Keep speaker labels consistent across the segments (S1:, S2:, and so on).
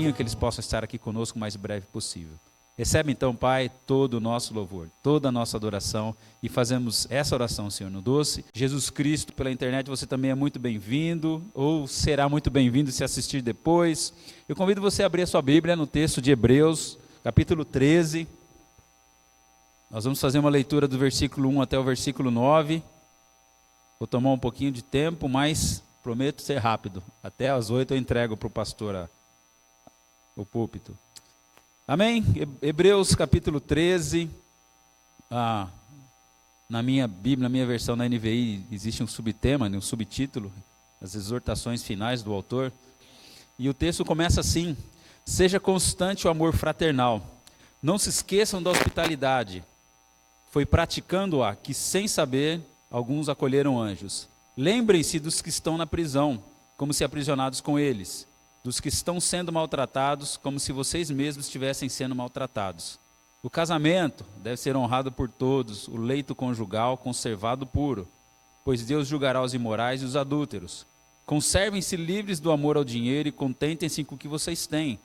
S1: caminho, que eles possam estar aqui conosco o mais breve possível. Recebe então, Pai, todo o nosso louvor, toda a nossa adoração, e fazemos essa oração, Senhor, no doce Jesus Cristo. Pela internet você também é muito bem-vindo, ou será muito bem-vindo se assistir depois. Eu convido você a abrir a sua Bíblia no texto de Hebreus, capítulo 13. Nós vamos fazer uma leitura do versículo 1 até o versículo 9. Vou tomar um pouquinho de tempo, mas prometo ser rápido. Até às 8 eu entrego para o pastor o púlpito. Amém? Hebreus capítulo 13, na minha Bíblia, na minha versão na NVI, existe um subtema, um subtítulo, as exortações finais do autor, e o texto começa assim: seja constante o amor fraternal, não se esqueçam da hospitalidade, foi praticando-a que sem saber, alguns acolheram anjos. Lembrem-se dos que estão na prisão, como se aprisionados com eles, dos que estão sendo maltratados, como se vocês mesmos estivessem sendo maltratados. O casamento deve ser honrado por todos, o leito conjugal conservado puro, pois Deus julgará os imorais e os adúlteros. Conservem-se livres do amor ao dinheiro e contentem-se com o que vocês têm,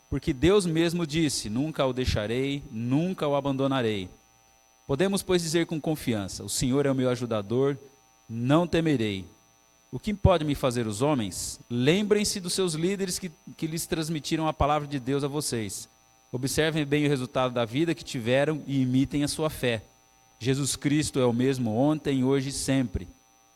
S1: porque Deus mesmo disse: nunca o deixarei, nunca o abandonarei. Podemos, pois, dizer com confiança: o Senhor é o meu ajudador, não temerei. O que pode me fazer os homens? Lembrem-se dos seus líderes que lhes transmitiram a palavra de Deus a vocês. Observem bem o resultado da vida que tiveram e imitem a sua fé. Jesus Cristo é o mesmo ontem, hoje e sempre.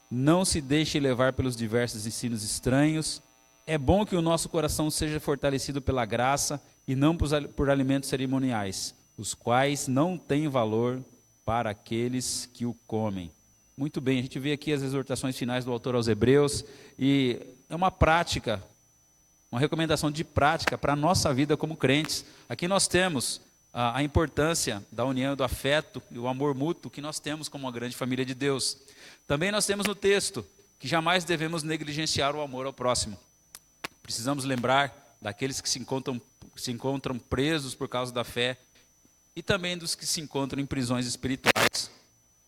S1: Não se deixe levar pelos diversos ensinos estranhos. É bom que o nosso coração seja fortalecido pela graça e não por alimentos cerimoniais, os quais não têm valor para aqueles que o comem. Muito bem, a gente vê aqui as exortações finais do autor aos Hebreus, e é uma prática, uma recomendação de prática para a nossa vida como crentes. Aqui nós temos a importância da união, do afeto e o amor mútuo que nós temos como uma grande família de Deus. Também nós temos no texto que jamais devemos negligenciar o amor ao próximo. Precisamos lembrar daqueles que se encontram presos por causa da fé, e também dos que se encontram em prisões espirituais,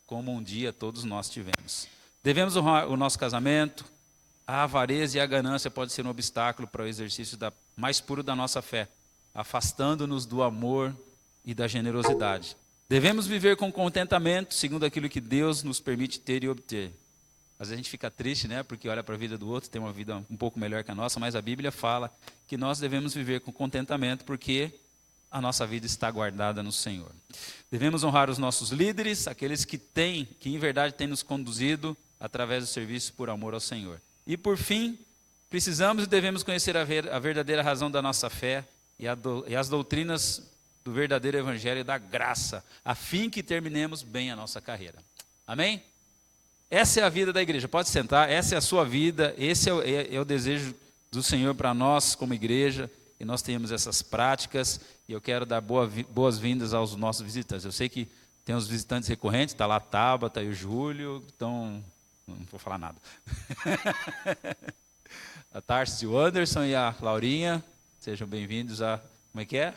S1: como um dia todos nós tivemos. Devemos honrar o nosso casamento. A avareza e a ganância podem ser um obstáculo para o exercício mais puro da nossa fé, afastando-nos do amor e da generosidade. Devemos viver com contentamento, segundo aquilo que Deus nos permite ter e obter. Às vezes a gente fica triste, né, porque olha para a vida do outro, tem uma vida um pouco melhor que a nossa, mas a Bíblia fala que nós devemos viver com contentamento, porque a nossa vida está guardada no Senhor. Devemos honrar os nossos líderes, aqueles que em verdade têm nos conduzido através do serviço por amor ao Senhor. E por fim, precisamos e devemos conhecer a verdadeira razão da nossa fé e as doutrinas do verdadeiro evangelho e da graça, a fim que terminemos bem a nossa carreira. Amém? Essa é a vida da igreja. Pode sentar, essa é a sua vida, esse é o desejo do Senhor para nós como igreja, e nós temos essas práticas, e eu quero dar boas-vindas aos nossos visitantes. Eu sei que tem os visitantes recorrentes, está lá a Tabata e o Júlio, então, não vou falar nada. A Tarsis, o Anderson e a Laurinha, sejam bem-vindos a, como é que é?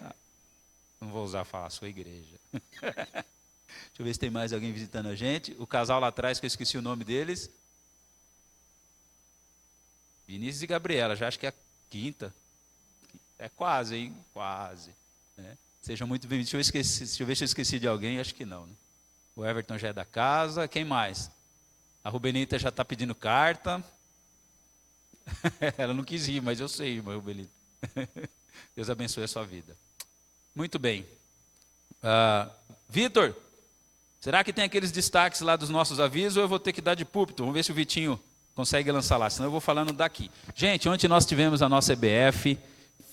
S1: Não vou falar a sua igreja. Deixa eu ver se tem mais alguém visitando a gente. O casal lá atrás, que eu esqueci o nome deles. Vinícius e Gabriela, já acho que é a quinta. É quase, hein? Quase. Né? Sejam muito bem-vindos. Deixa eu ver se eu esqueci de alguém, acho que não. Né? O Everton já é da casa. Quem mais? A Rubenita já está pedindo carta. Ela não quis ir, mas eu sei, irmã Rubenita. Deus abençoe a sua vida. Muito bem. Vitor, será que tem aqueles destaques lá dos nossos avisos, ou eu vou ter que dar de púlpito? Vamos ver se o Vitinho consegue lançar lá, senão eu vou falando daqui. Gente, ontem nós tivemos a nossa EBF,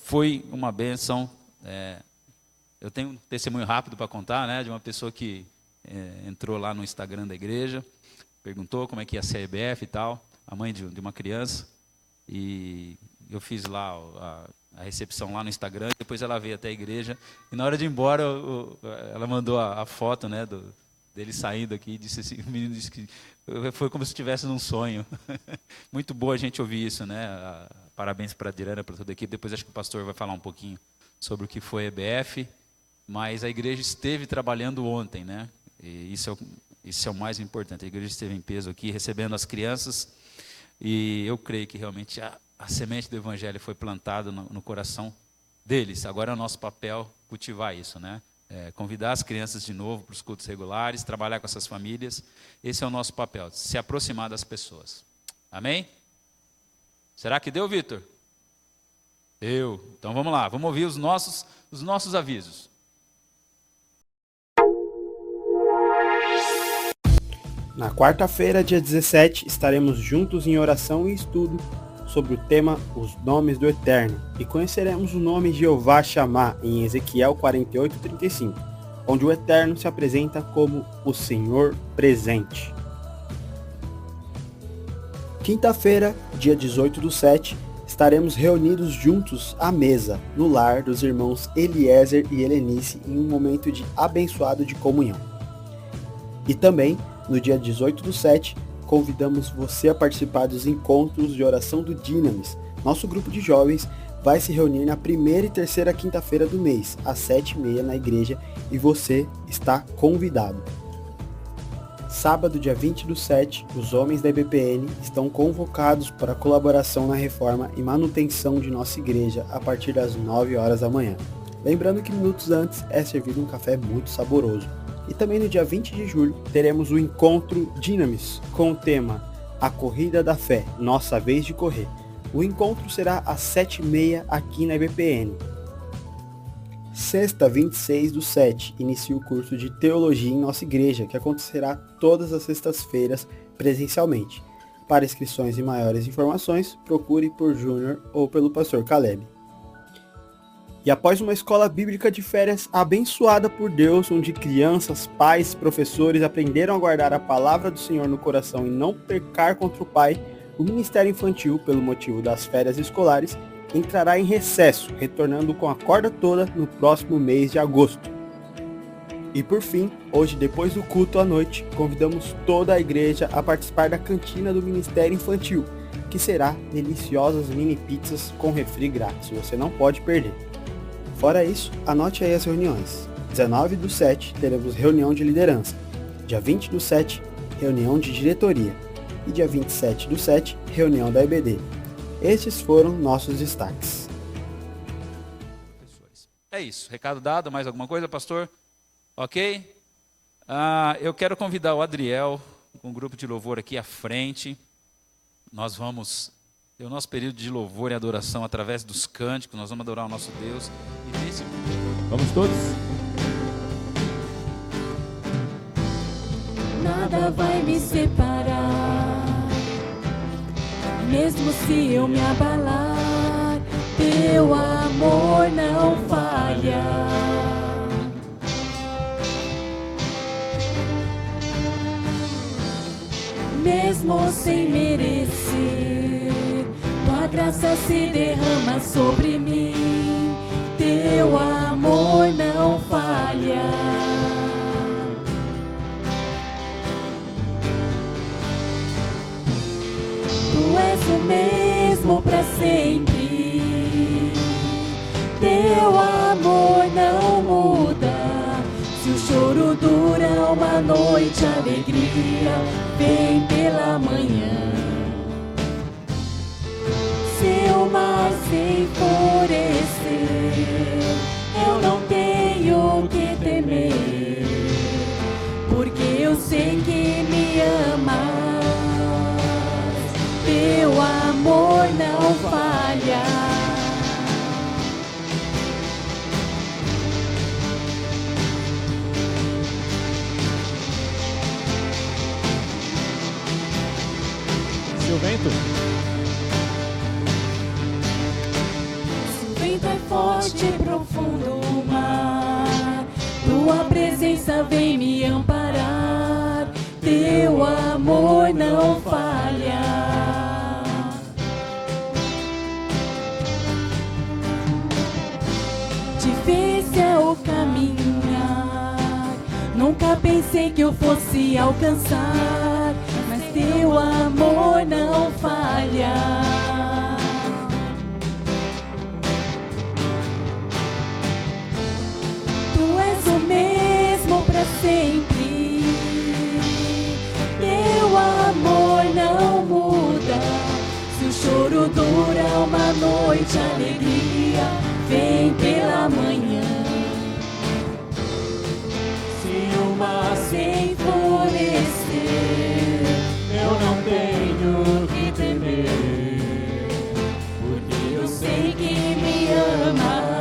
S1: foi uma bênção. Eu tenho um testemunho rápido para contar, né, de uma pessoa que entrou lá no Instagram da igreja, perguntou como é que ia ser a EBF e tal, a mãe de uma criança, e eu fiz lá a recepção lá no Instagram, depois ela veio até a igreja, e na hora de ir embora, ela mandou a foto, né, dele saindo aqui, e disse assim, o menino disse que foi como se estivesse num sonho. Muito boa a gente ouvir isso, né? Parabéns para a Dirana, para toda a equipe. Depois acho que o pastor vai falar um pouquinho sobre o que foi a EBF, mas a igreja esteve trabalhando ontem, né? E isso é o mais importante. A igreja esteve em peso aqui, recebendo as crianças, e eu creio que realmente a semente do evangelho foi plantada no coração deles. Agora é o nosso papel cultivar isso, né? Convidar as crianças de novo para os cultos regulares, trabalhar com essas famílias. Esse é o nosso papel, se aproximar das pessoas. Amém? Será que deu, Vitor? Deu. Então vamos lá, vamos ouvir os nossos avisos.
S2: Na quarta-feira, dia 17, estaremos juntos em oração e estudo sobre o tema Os Nomes do Eterno, e conheceremos o nome Jeová Shammah em Ezequiel 48:35, onde o Eterno se apresenta como o Senhor presente. Quinta-feira, dia 18/7, estaremos reunidos juntos à mesa, no lar dos irmãos Eliezer e Helenice, em um momento de abençoado de comunhão. E também, no dia 18/7, convidamos você a participar dos encontros de oração do Dynamis. Nosso grupo de jovens vai se reunir na primeira e terceira quinta-feira do mês, às 7h30 na igreja, e você está convidado. Sábado, dia 20/7, os homens da IBPN estão convocados para colaboração na reforma e manutenção de nossa igreja a partir das 9 horas da manhã. Lembrando que minutos antes é servido um café muito saboroso. E também no dia 20 de julho teremos o encontro Dynamis com o tema A Corrida da Fé, Nossa Vez de Correr. O encontro será às 7h30 aqui na IBPN. Sexta, 26/7, inicia o curso de Teologia em nossa igreja, que acontecerá todas as sextas-feiras presencialmente. Para inscrições e maiores informações, procure por Júnior ou pelo pastor Caleb. E após uma escola bíblica de férias abençoada por Deus, onde crianças, pais, professores aprenderam a guardar a palavra do Senhor no coração e não pecar contra o Pai, o Ministério Infantil, pelo motivo das férias escolares, entrará em recesso, retornando com a corda toda no próximo mês de agosto. E por fim, hoje, depois do culto à noite, convidamos toda a igreja a participar da cantina do Ministério Infantil, que será deliciosas mini pizzas com refri grátis, você não pode perder. Fora isso, anote aí as reuniões. 19/7 teremos reunião de liderança. Dia 20/7, reunião de diretoria. E dia 27/7, reunião da IBD. Estes foram nossos destaques.
S1: É isso, recado dado, mais alguma coisa, pastor? Ok? Eu quero convidar o Adriel, com o grupo de louvor aqui à frente. Nós vamos ter o nosso período de louvor e adoração através dos cânticos, nós vamos adorar o nosso Deus. Vamos todos?
S3: Nada vai me separar, mesmo se eu me abalar, teu amor não falha. Mesmo sem merecer, tua graça se derrama sobre mim, teu amor não falha. Tu és o mesmo para sempre, teu amor não muda. Se o choro dura uma noite, a alegria vem pela manhã. Se o mar se enfurecer, eu não tenho que temer, porque eu sei que me amas, teu amor não falha.
S4: Seu vento?
S3: Se o vento é forte e profundo o mar, tua presença vem me amparar, teu amor não falha. Difícil é o caminhar, nunca pensei que eu fosse alcançar, mas teu amor não falha. Tu és o mesmo para sempre, teu amor não muda. Se o choro dura uma noite, a alegria vem pela manhã. Se o mar se enfurecer, eu não tenho que temer, porque eu sei que me amas.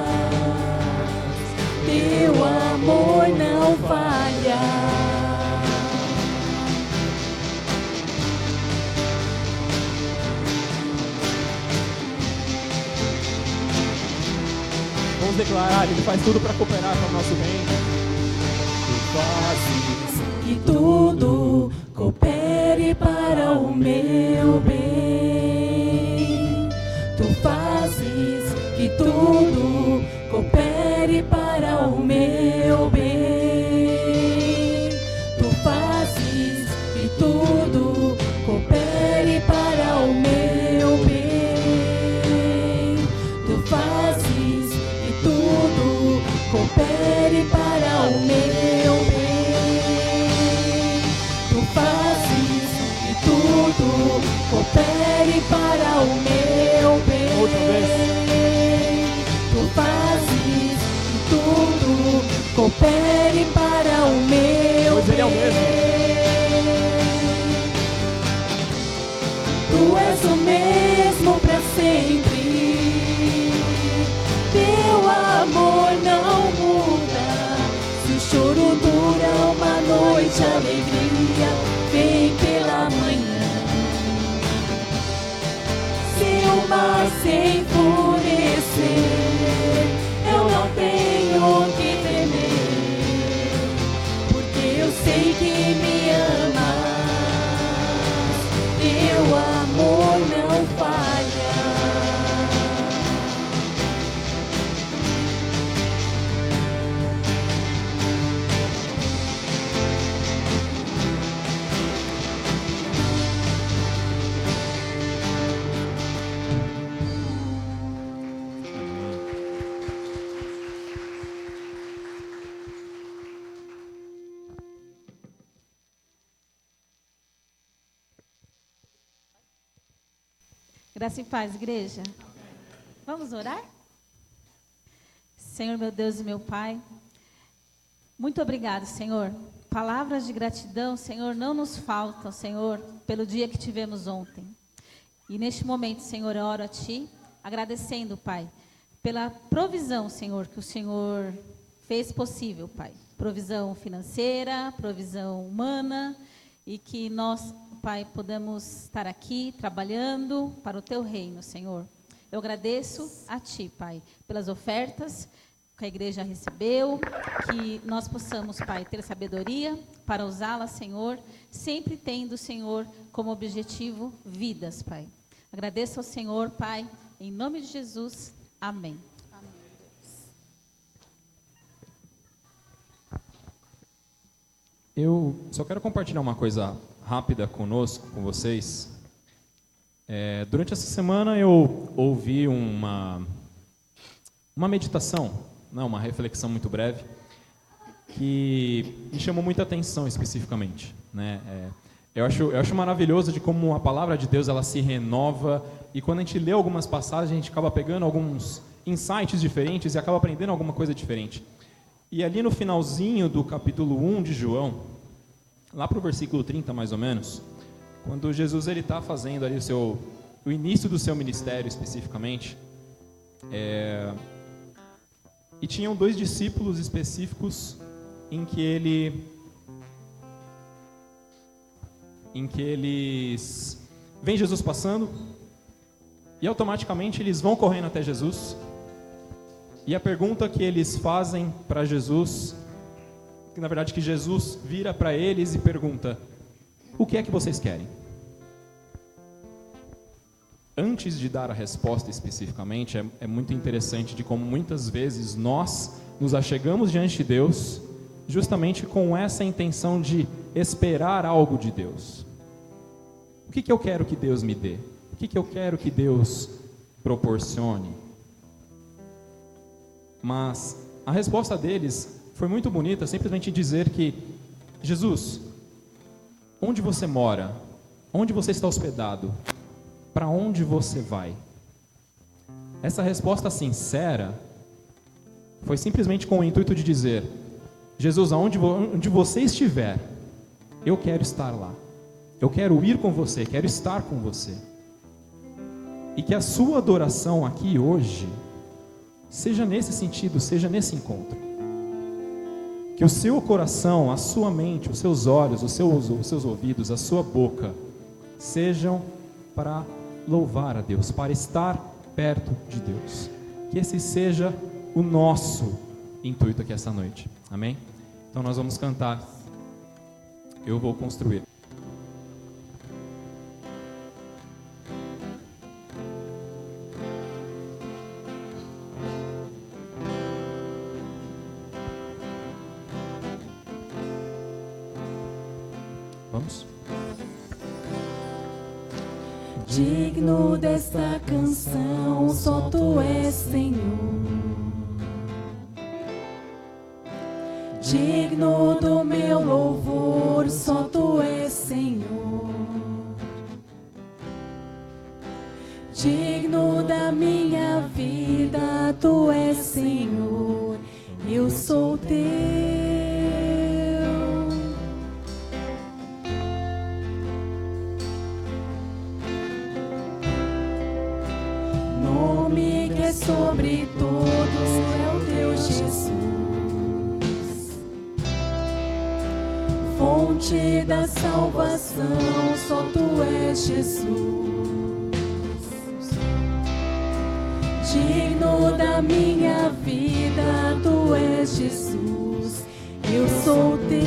S3: Teu amor não falha.
S4: Vamos declarar, Ele faz tudo para cooperar para o nosso bem.
S3: Fazes que tudo coopere para o meu bem. Tu fazes que tudo coopere para o meu bem. Tu fazes que tudo coopere para o meu bem. Tu fazes que tudo coopere para o meu bem. Tu fazes que tudo coopere para o meu bem.
S4: Outra vez.
S3: Tu fazes que tudo coopere para o meu
S4: Pois Ele é o
S3: bem.
S4: mesmo.
S3: Tu és o mesmo para sempre. Teu amor não muda. Se o choro dura uma noite, a alegria vem pela manhã. Se o mar se enfurecer, eu não tenho que temer, porque eu sei que me amas. Teu amor não falha. Graça e paz, igreja. Vamos orar? Senhor, meu Deus e meu Pai, muito obrigado, Senhor. Palavras de gratidão, Senhor, não nos faltam, Senhor, pelo dia que tivemos ontem. E neste momento, Senhor, eu oro a Ti, agradecendo, Pai, pela provisão, Senhor, que o Senhor fez possível, Pai. Provisão financeira, provisão humana, e que nós, Pai, podemos estar aqui trabalhando para o Teu reino, Senhor. Eu agradeço a Ti, Pai, pelas ofertas que a igreja recebeu, que nós possamos, Pai, ter sabedoria para usá-la, Senhor, sempre tendo, Senhor, como objetivo vidas, Pai. Agradeço ao Senhor, Pai, em nome de Jesus. Amém.
S5: Eu só quero compartilhar uma coisa rápida conosco, com vocês. Durante essa semana eu ouvi uma meditação, uma reflexão muito breve, que me chamou muita atenção especificamente, né? Eu acho maravilhoso de como a palavra de Deus ela se renova, e quando a gente lê algumas passagens a gente acaba pegando alguns insights diferentes e acaba aprendendo alguma coisa diferente. E ali no finalzinho do capítulo 1 de João, lá para o versículo 30 mais ou menos, quando Jesus está fazendo ali o início do seu ministério especificamente, e tinham 2 discípulos específicos em que eles veem Jesus passando e automaticamente eles vão correndo até Jesus, e a pergunta que eles fazem para Jesus, que na verdade que Jesus vira para eles e pergunta: o que é que vocês querem? Antes de dar a resposta especificamente, é muito interessante de como muitas vezes nós nos achegamos diante de Deus justamente com essa intenção de esperar algo de Deus. O que eu quero que Deus me dê? O que eu quero que Deus proporcione? Mas a resposta deles foi muito bonita, simplesmente dizer que: Jesus, onde você mora? Onde você está hospedado? Para onde você vai? Essa resposta sincera foi simplesmente com o intuito de dizer: Jesus, onde você estiver, eu quero estar lá. Eu quero ir com você, quero estar com você. E que a sua adoração aqui hoje seja nesse sentido, seja nesse encontro. Que o seu coração, a sua mente, os seus olhos, os seus ouvidos, a sua boca sejam para louvar a Deus, para estar perto de Deus. Que esse seja o nosso intuito aqui essa noite. Amém? Então nós vamos cantar Eu Vou Construir. Vamos?
S6: Digno desta canção, só Tu és, Senhor. Digno do meu louvor, só Tu és, Senhor. Digno da minha vida, Tu és, Senhor. Eu sou Teu. Nome que é sobre todos é o Teu Jesus. Fonte da salvação, só Tu és, Jesus. Digno da minha vida, Tu és, Jesus. Eu sou Teu.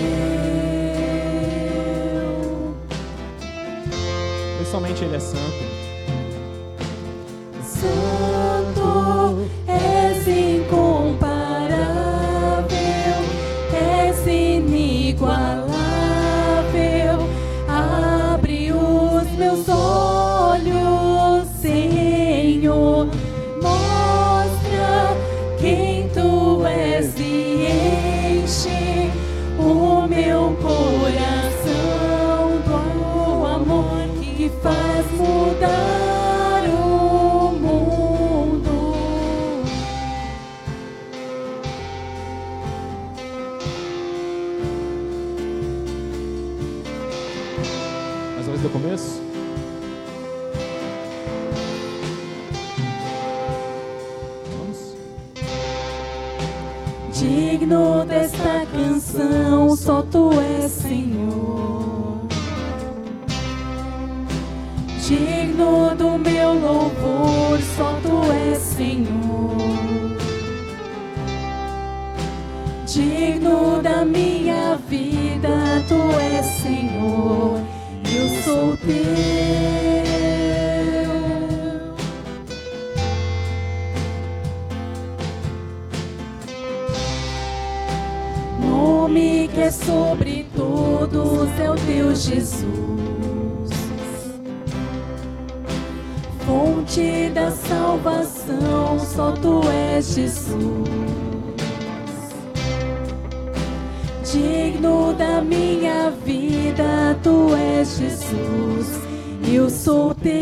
S5: Pois somente Ele é santo.
S6: Santo, és incomparável, és inigualável. Abre os meus olhos, Senhor. Mostra quem Tu és e enche o meu coração do amor que faz mudar o mundo.
S5: Mais uma vez do começo. Vamos?
S6: Digno desta canção, só Tu és, Senhor. Digno do meu louvor, só Tu és, Senhor. Digno da minha vida, Tu és, Senhor. Eu sou Teu. Nome que é sobre todos é o Teu Jesus. Fonte da salvação, só Tu és, Jesus. Digno da minha vida, Tu és, Jesus. Eu sou Teu.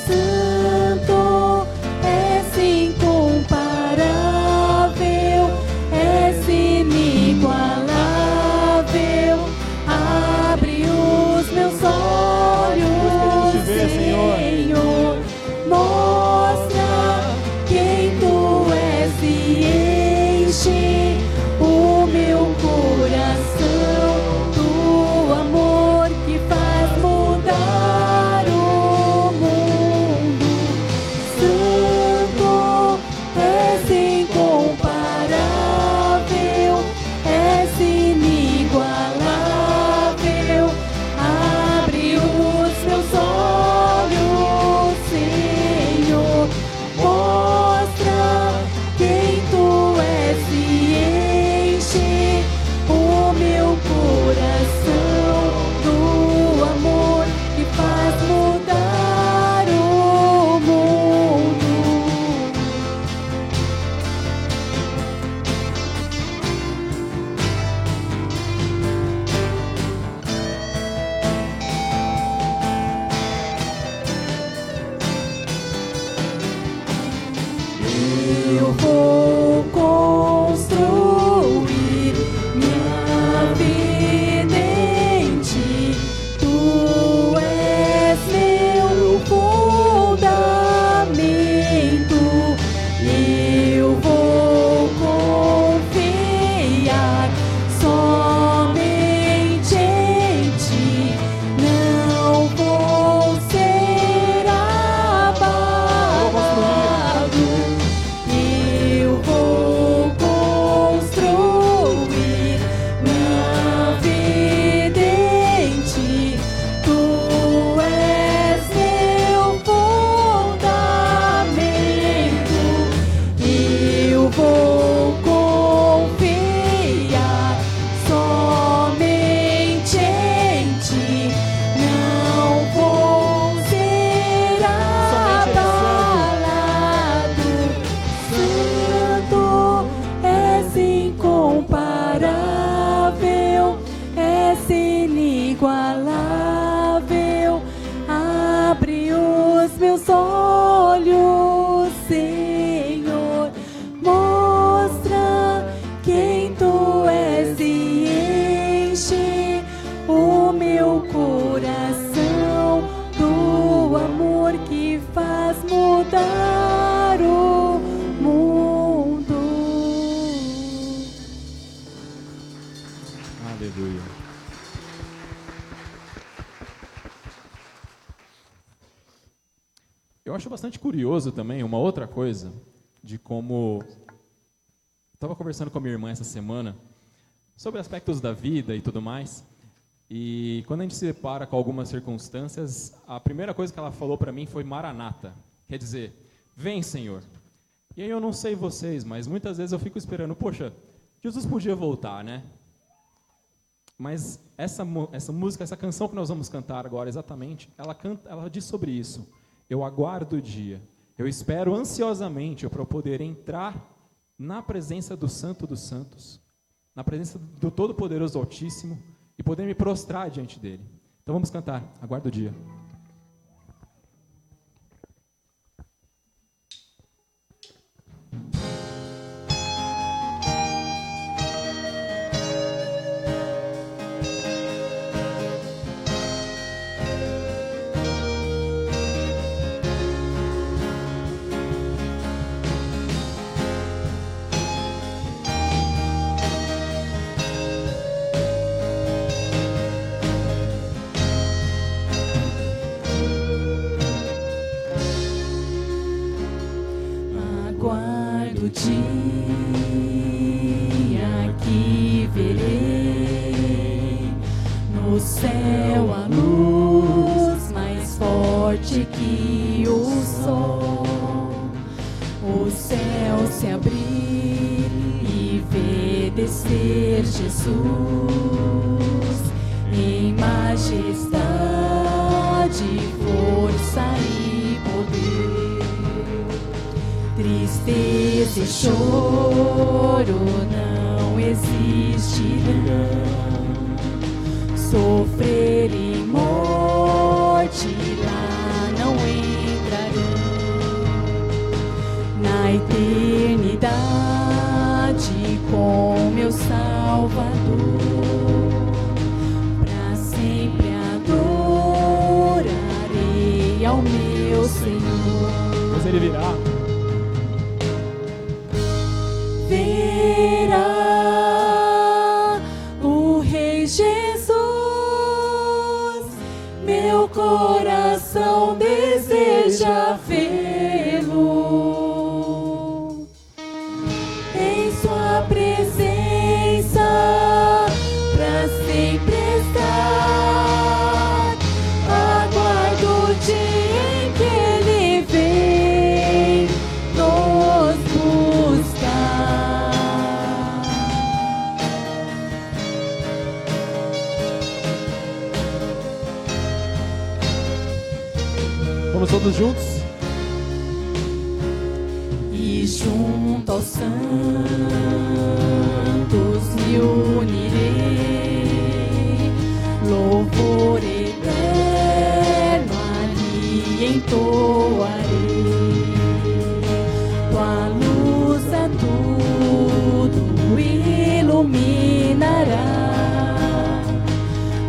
S6: Santo, és incomparável, és inigualável. Abre os meus olhos,
S4: Te ver, Senhor.
S6: Senhor. Mostra quem Tu és e enche o meu coração eu vou construir minha vida em ti. Tu és meu fundamento, eu vou confiar somente em ti. Não vou ser abalado, eu vou construir minha vida em ti. Tu és meu fundamento, eu vou confiar somente em ti. Não vou ser abalado. Santo, és incomparável, és inigualável. Abre os meus olhos, Senhor, mostra quem tu és e enche o meu coração do amor que faz mudar o mundo.
S5: Aleluia. Eu acho bastante curioso também uma outra coisa, de como... Estava conversando com a minha irmã essa semana sobre aspectos da vida e tudo mais, e quando a gente se depara com algumas circunstâncias, a primeira coisa que ela falou para mim foi Maranata, quer dizer, vem, Senhor. E aí eu não sei vocês, mas muitas vezes eu fico esperando, poxa, Jesus podia voltar, né? Mas essa música, essa canção que nós vamos cantar agora exatamente, ela diz sobre isso. Eu aguardo o dia, eu espero ansiosamente para eu poder entrar na presença do Santo dos Santos, na presença do Todo-Poderoso Altíssimo e poder me prostrar diante dele. Então vamos cantar, aguardo o dia.
S6: Aguardo o dia que verei no céu a luz mais forte que o sol, o céu se abrir e ver descer Jesus em majestade, força e poder. Tristeza e choro não existirão, sofrer e morte lá não entrarão. Na eternidade com meu Salvador, pra sempre adorarei ao meu Senhor.
S4: Pois ele virá.
S6: Verá o Rei Jesus, meu coração deseja vê-lo em sua presença, pra sempre estar. Aguardo o dia em que ele vem nos buscar.
S4: Vamos todos juntos?
S6: E junto aos santos me unirei, louvor eterno ali entoarei. Tua luz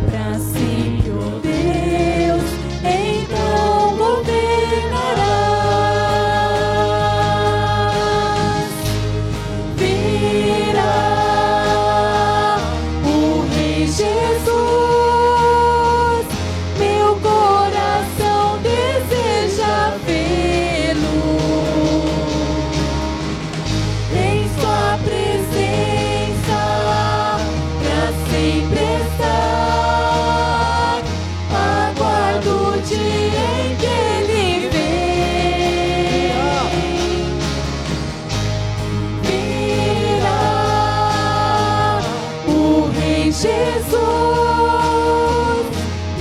S6: Para sempre, ó Deus, então governarás. Virá o Rei Jesus, meu coração deseja vê-lo. Em sua presença, pra sempre estar. Aguardo o dia em que ele vem. Virá o Rei Jesus,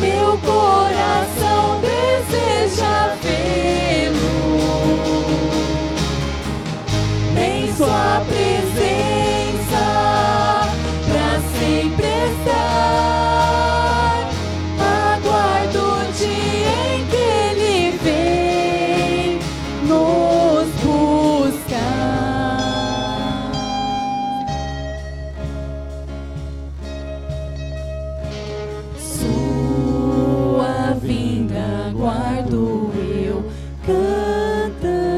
S6: meu coração deseja vê-lo. Em sua presença, pra sempre estar. Aguardo o dia em que ele vem nos buscar. Sua vinda aguardo eu, cantando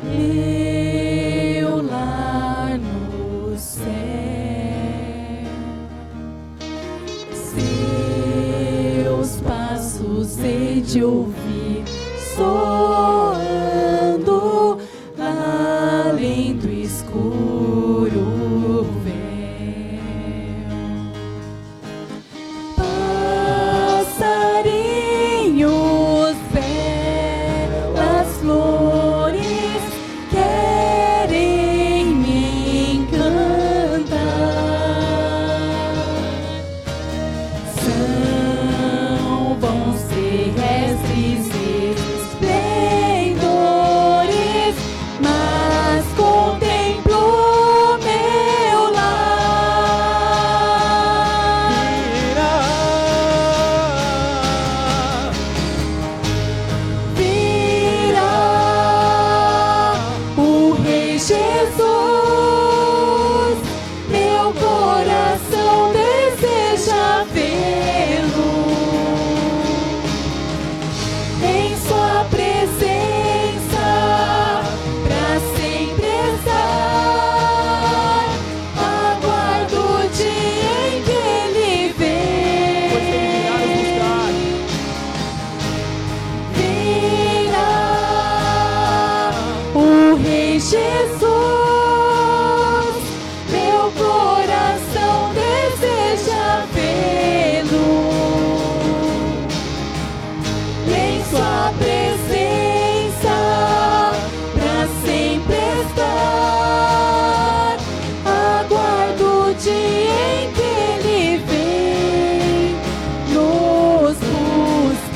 S6: meu lar no céu. Seus passos hei de ouvir soando além do escuro véu. Passarinhos, belas flores, querem me encantar. São bons terrestres esplendores, mas contemplo meu lar. Virá o Rei Jesus, meu coração deseja vê-lo. Em sua presença, pra sempre estar. Aguardo o dia em que ele vem. Virá o Rei Jesus, meu coração deseja vê-lo. Em sua presença, pra sempre estar. Aguardo o dia em que ele vem nos buscar.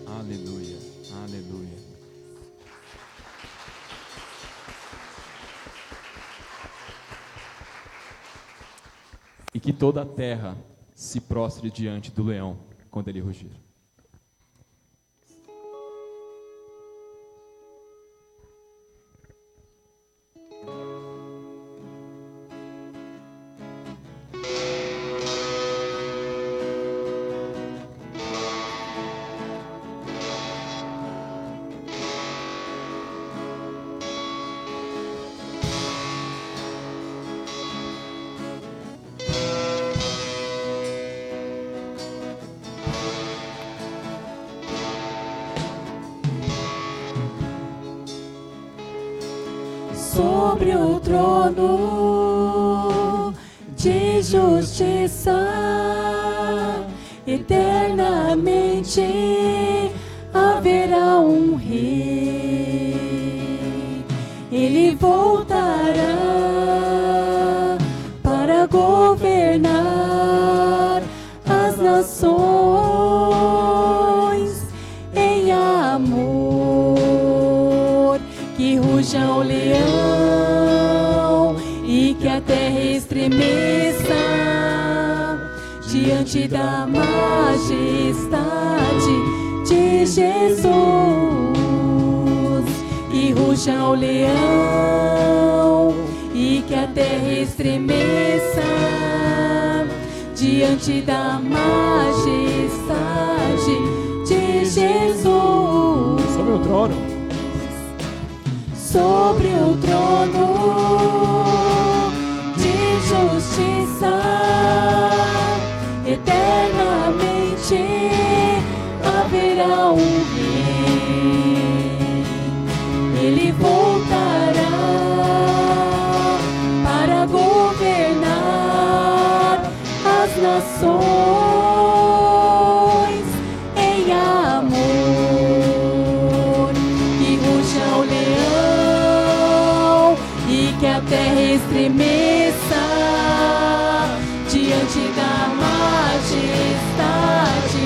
S5: Aleluia, aleluia. E que toda a terra se prostre diante do leão quando ele rugir.
S6: Sobre o trono de justiça, eternamente haverá um rei. Ele voltará para governar as nações em amor. Que ruja o leão e que a terra estremeça. diante da majestade de Jesus. E ruja o leão, e que a terra estremeça diante da majestade de Jesus.
S4: Sobre o trono.
S6: Sobre o trono de justiça, eternamente haverá um rei. Ele voltará para governar as nações em amor. E ruja o leão, e que a terra estremeça diante da majestade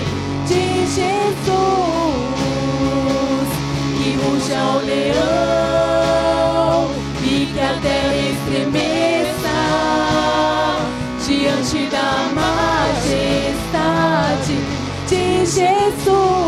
S6: de Jesus. Que ruja o leão, e que a terra estremeça diante da majestade de Jesus.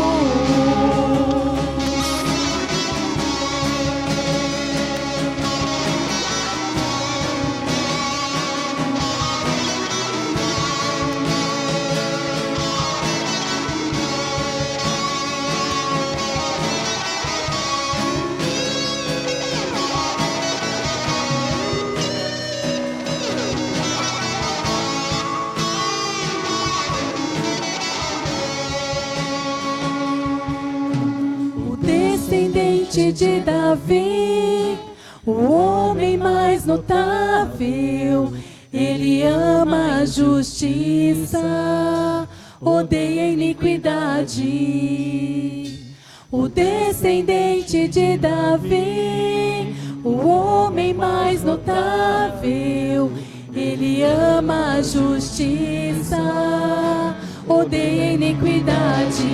S6: De Davi, o homem mais notável, ele ama a justiça, odeia a iniquidade. O descendente de Davi, o homem mais notável, ele ama a justiça, odeia a iniquidade.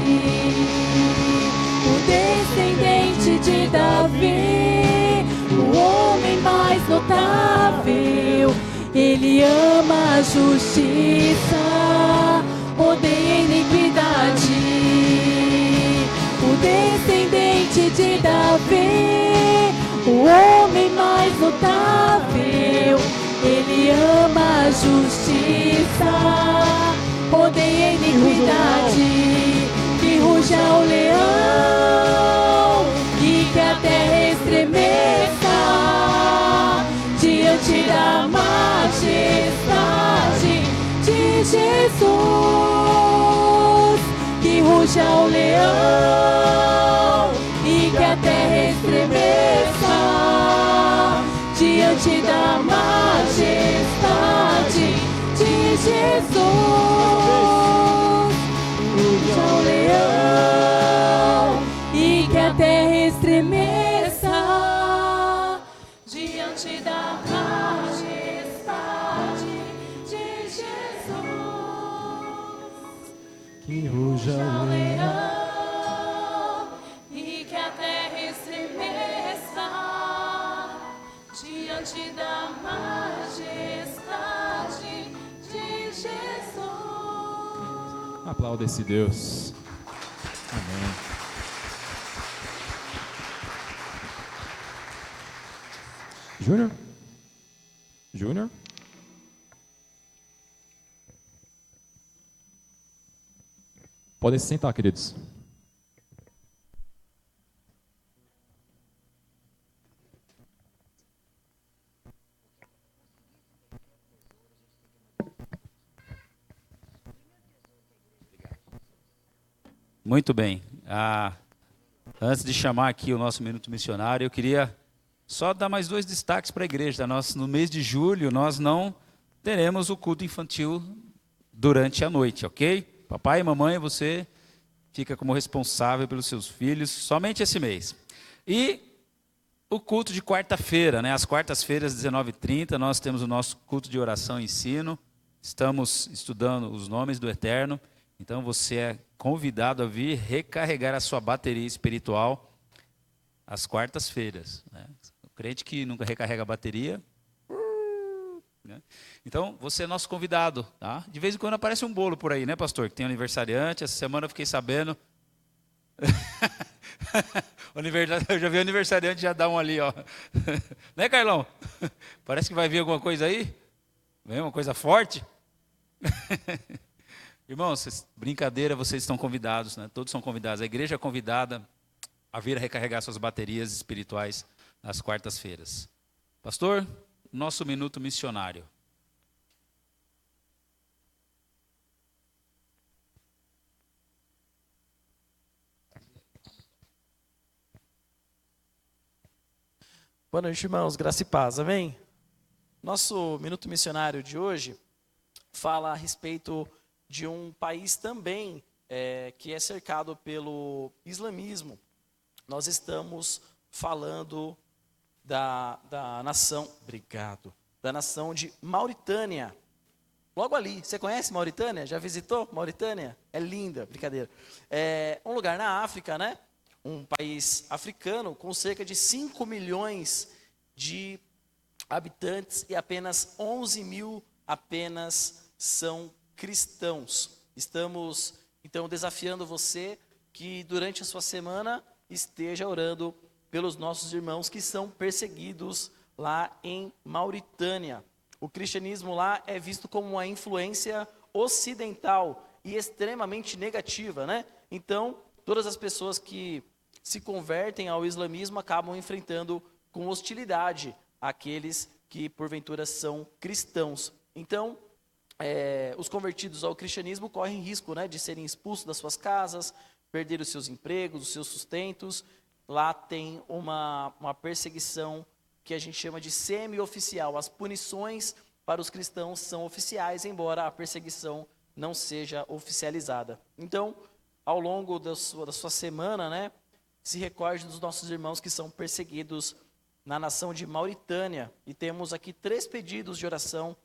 S6: O descendente de Davi, o homem mais notável, ele ama a justiça, odeia a iniquidade. O descendente de Davi, o homem mais notável, ele ama a justiça, odeia a iniquidade. Que ruja o leão, e que a terra estremeça diante da majestade de Jesus. Que ruja o leão, e que a terra estremeça diante da majestade de Jesus. Ruja o leão, e que a terra estremeça diante da majestade de Jesus.
S4: Que ruja o
S6: leão, e que a terra estremeça diante da majestade de Jesus.
S5: Aplauda esse Deus. Amém. Júnior? Júnior? Podem se sentar, queridos.
S1: Muito bem. Antes de chamar aqui o nosso Minuto Missionário, eu queria só dar mais 2 destaques para a igreja. No mês de julho, nós não teremos o culto infantil durante a noite, ok? Papai e mamãe, você fica como responsável pelos seus filhos somente esse mês. E o culto de quarta-feira, né? Às quartas-feiras, 19h30, nós temos o nosso culto de oração e ensino. Estamos estudando os nomes do Eterno. Então você é convidado a vir recarregar a sua bateria espiritual às quartas-feiras, né? O crente que nunca recarrega a bateria né? Então, você é nosso convidado, tá? De vez em quando aparece um bolo por aí, né, pastor? Que tem aniversariante. Essa semana eu fiquei sabendo. Eu já vi o aniversariante, já dá um ali, ó. Né, Carlão? Parece que vai vir alguma coisa aí. Vem uma coisa forte. Irmãos, brincadeira, vocês estão convidados, né? Todos são convidados. A igreja é convidada a vir recarregar suas baterias espirituais nas quartas-feiras. Pastor, nosso minuto missionário.
S7: Boa noite, irmãos. Graça e paz. Amém? Nosso minuto missionário de hoje fala a respeito de um país também que é cercado pelo islamismo. Nós estamos falando da nação, obrigado, da nação de Mauritânia. Logo ali, você conhece Mauritânia? Já visitou Mauritânia? É linda, brincadeira. É um lugar na África, né? Um país africano com cerca de 5 milhões de habitantes e apenas 11 mil apenas são cristãos. Estamos, então, desafiando você que durante a sua semana esteja orando pelos nossos irmãos que são perseguidos lá em Mauritânia. O cristianismo lá é visto como uma influência ocidental e extremamente negativa, né? Então, todas as pessoas que se convertem ao islamismo acabam enfrentando com hostilidade aqueles que porventura são cristãos. Então, os convertidos ao cristianismo correm risco, né, de serem expulsos das suas casas, perder os seus empregos, os seus sustentos. Lá tem uma perseguição que a gente chama de semi-oficial. As punições para os cristãos são oficiais, embora a perseguição não seja oficializada. Então, ao longo da sua semana, né, se recorde dos nossos irmãos que são perseguidos na nação de Mauritânia. E temos aqui 3 pedidos de oração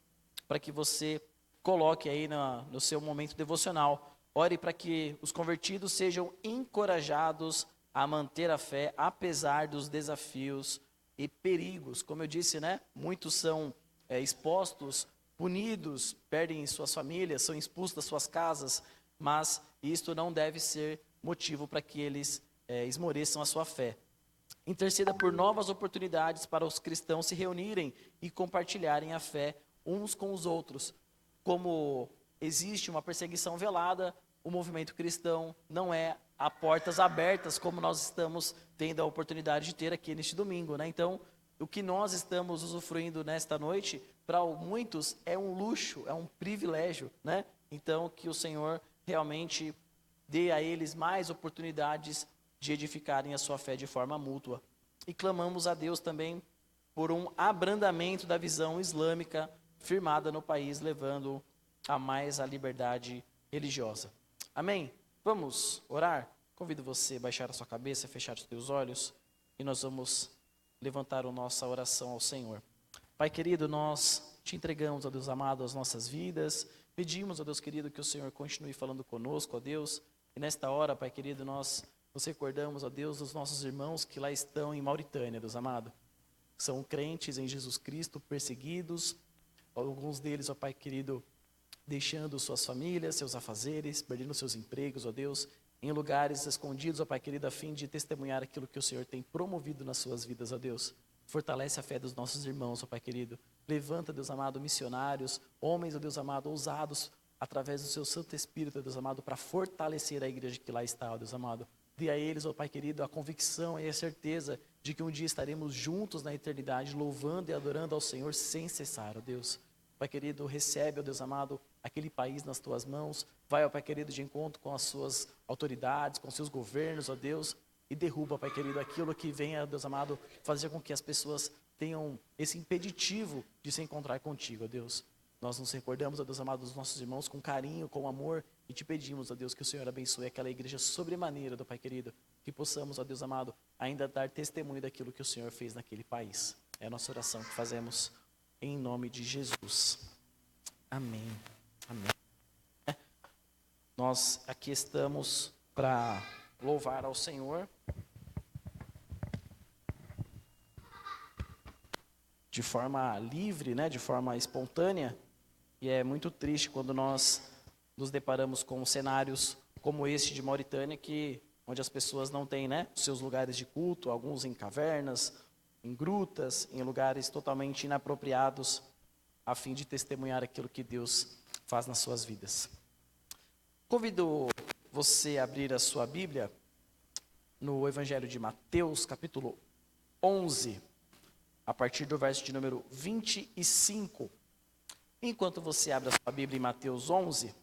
S7: para que você coloque aí no seu momento devocional. Ore para que os convertidos sejam encorajados a manter a fé, apesar dos desafios e perigos. Como eu disse, né? Muitos são expostos, punidos, perdem suas famílias, são expulsos das suas casas, mas isto não deve ser motivo para que eles esmoreçam a sua fé. Interceda por novas oportunidades para os cristãos se reunirem e compartilharem a fé uns com os outros. Como existe uma perseguição velada, o movimento cristão não é a portas abertas como nós estamos tendo a oportunidade de ter aqui neste domingo, né? Então, o que nós estamos usufruindo nesta noite, para muitos é um luxo, é um privilégio, né? Então, que o Senhor realmente dê a eles mais oportunidades de edificarem a sua fé de forma mútua. E clamamos a Deus também por um abrandamento da visão islâmica firmada no país, levando a mais a liberdade religiosa. Amém? Vamos orar? Convido você a baixar a sua cabeça, fechar os teus olhos e nós vamos levantar a nossa oração ao Senhor. Pai querido, nós te entregamos, ó Deus amado, as nossas vidas. Pedimos, ó Deus querido, que o Senhor continue falando conosco, ó Deus. E nesta hora, Pai querido, nós nos recordamos, ó Deus, dos nossos irmãos que lá estão em Mauritânia, Deus amado. São crentes em Jesus Cristo, perseguidos. Alguns deles, ó Pai querido, deixando suas famílias, seus afazeres, perdendo seus empregos, ó Deus, em lugares escondidos, ó Pai querido, a fim de testemunhar aquilo que o Senhor tem promovido nas suas vidas, ó Deus. Fortalece a fé dos nossos irmãos, ó Pai querido. Levanta, Deus amado, missionários, homens, ó Deus amado, ousados, através do seu Santo Espírito, ó Deus amado, para fortalecer a igreja que lá está, ó Deus amado. Dê a eles, ó Pai querido, a convicção e a certeza de que um dia estaremos juntos na eternidade, louvando e adorando ao Senhor sem cessar, ó Deus. Pai querido, recebe, ó Deus amado, aquele país nas tuas mãos. Vai, ó Pai querido, de encontro com as suas autoridades, com os seus governos, ó Deus, e derruba, Pai querido, aquilo que venha, ó Deus amado, fazer com que as pessoas tenham esse impeditivo de se encontrar contigo, ó Deus. Nós nos recordamos, ó Deus amado, dos nossos irmãos com carinho, com amor, e te pedimos, ó Deus, que o Senhor abençoe aquela igreja sobremaneira, do Pai querido, que possamos, ó Deus amado, ainda dar testemunho daquilo que o Senhor fez naquele país. É a nossa oração que fazemos em nome de Jesus. Amém. Amém. Nós aqui estamos para louvar ao Senhor. de forma livre, né, de forma espontânea, e é muito triste quando nós nos deparamos com cenários como este de Mauritânia, onde as pessoas não têm, né, seus lugares de culto, alguns em cavernas, em grutas, em lugares totalmente inapropriados, a fim de testemunhar aquilo que Deus faz nas suas vidas. Convido você a abrir a sua Bíblia no Evangelho de Mateus, capítulo 11, a partir do verso de número 25. Enquanto você abre a sua Bíblia em Mateus 11,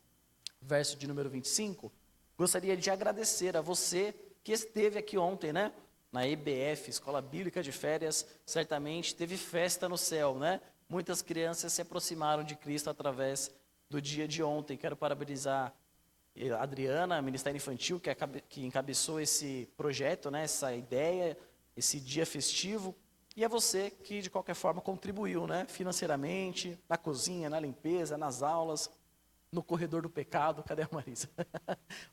S7: verso de número 25, gostaria de agradecer a você que esteve aqui ontem, né? Na EBF, Escola Bíblica de Férias, certamente teve festa no céu, né? Muitas crianças se aproximaram de Cristo através do dia de ontem. Quero parabenizar a Adriana, a Ministério Infantil, que encabeçou esse projeto, né? Essa ideia, esse dia festivo. E a você que, de qualquer forma, contribuiu, né? Financeiramente, na cozinha, na limpeza, nas aulas, no corredor do pecado. Cadê a Marisa?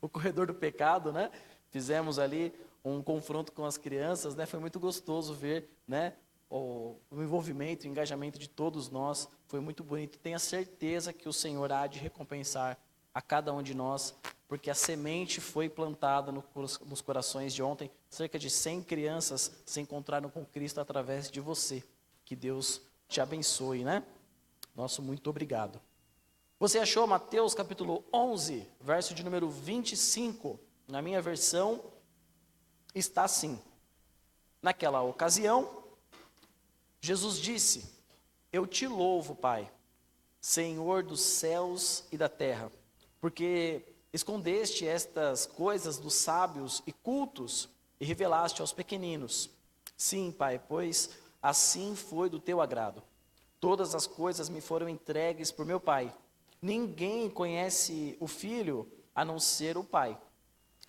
S7: O corredor do pecado, né? Fizemos ali um confronto com as crianças, né? Foi muito gostoso ver, né? O envolvimento, o engajamento de todos nós. Foi muito bonito. Tenha certeza que o Senhor há de recompensar a cada um de nós, porque a semente foi plantada nos corações de ontem. Cerca de 100 crianças se encontraram com Cristo através de você. Que Deus te abençoe, né? Nosso muito obrigado. Você achou Mateus capítulo 11, verso de número 25? Na minha versão, está assim. Naquela ocasião, Jesus disse: Eu te louvo, Pai, Senhor dos céus e da terra, porque escondeste estas coisas dos sábios e cultos e revelaste aos pequeninos. Sim, Pai, pois assim foi do teu agrado. Todas as coisas me foram entregues por meu Pai. Ninguém conhece o Filho a não ser o Pai.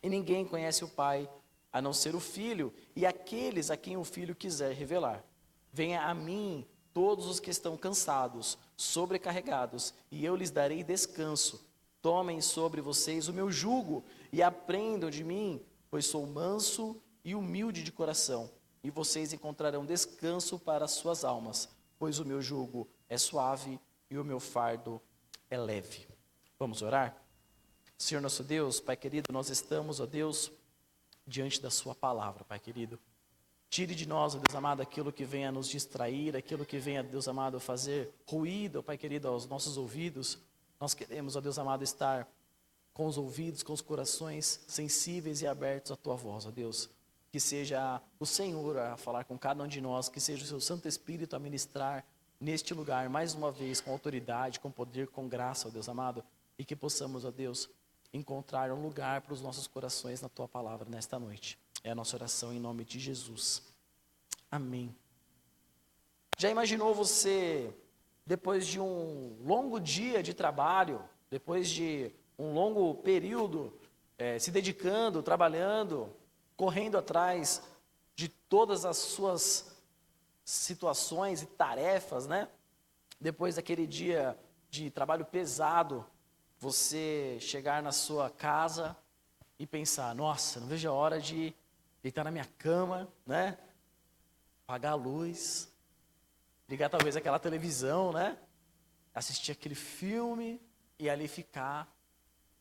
S7: E ninguém conhece o Pai a não ser o Filho e aqueles a quem o Filho quiser revelar. Venha a mim todos os que estão cansados, sobrecarregados, e eu lhes darei descanso. Tomem sobre vocês o meu jugo e aprendam de mim, pois sou manso e humilde de coração, e vocês encontrarão descanso para as suas almas, pois o meu jugo é suave e o meu fardo é leve. Vamos orar? Senhor nosso Deus, Pai querido, nós estamos, ó Deus, diante da sua palavra, Pai querido. Tire de nós, ó Deus amado, aquilo que venha nos distrair, aquilo que venha, Deus amado, fazer ruído, Pai querido, aos nossos ouvidos. Nós queremos, ó Deus amado, estar com os ouvidos, com os corações sensíveis e abertos à Tua voz, ó Deus. Que seja o Senhor a falar com cada um de nós, que seja o Seu Santo Espírito a ministrar neste lugar, mais uma vez, com autoridade, com poder, com graça, ó Deus amado. E que possamos, ó Deus, encontrar um lugar para os nossos corações na Tua palavra nesta noite. É a nossa oração em nome de Jesus. Amém. Já imaginou você, depois de um longo dia de trabalho, depois de um longo período se dedicando, trabalhando, correndo atrás de todas as suas situações e tarefas, né? Depois daquele dia de trabalho pesado, você chegar na sua casa e pensar: nossa, não vejo a hora de deitar na minha cama, né? Apagar a luz, ligar talvez aquela televisão, né? Assistir aquele filme e ali ficar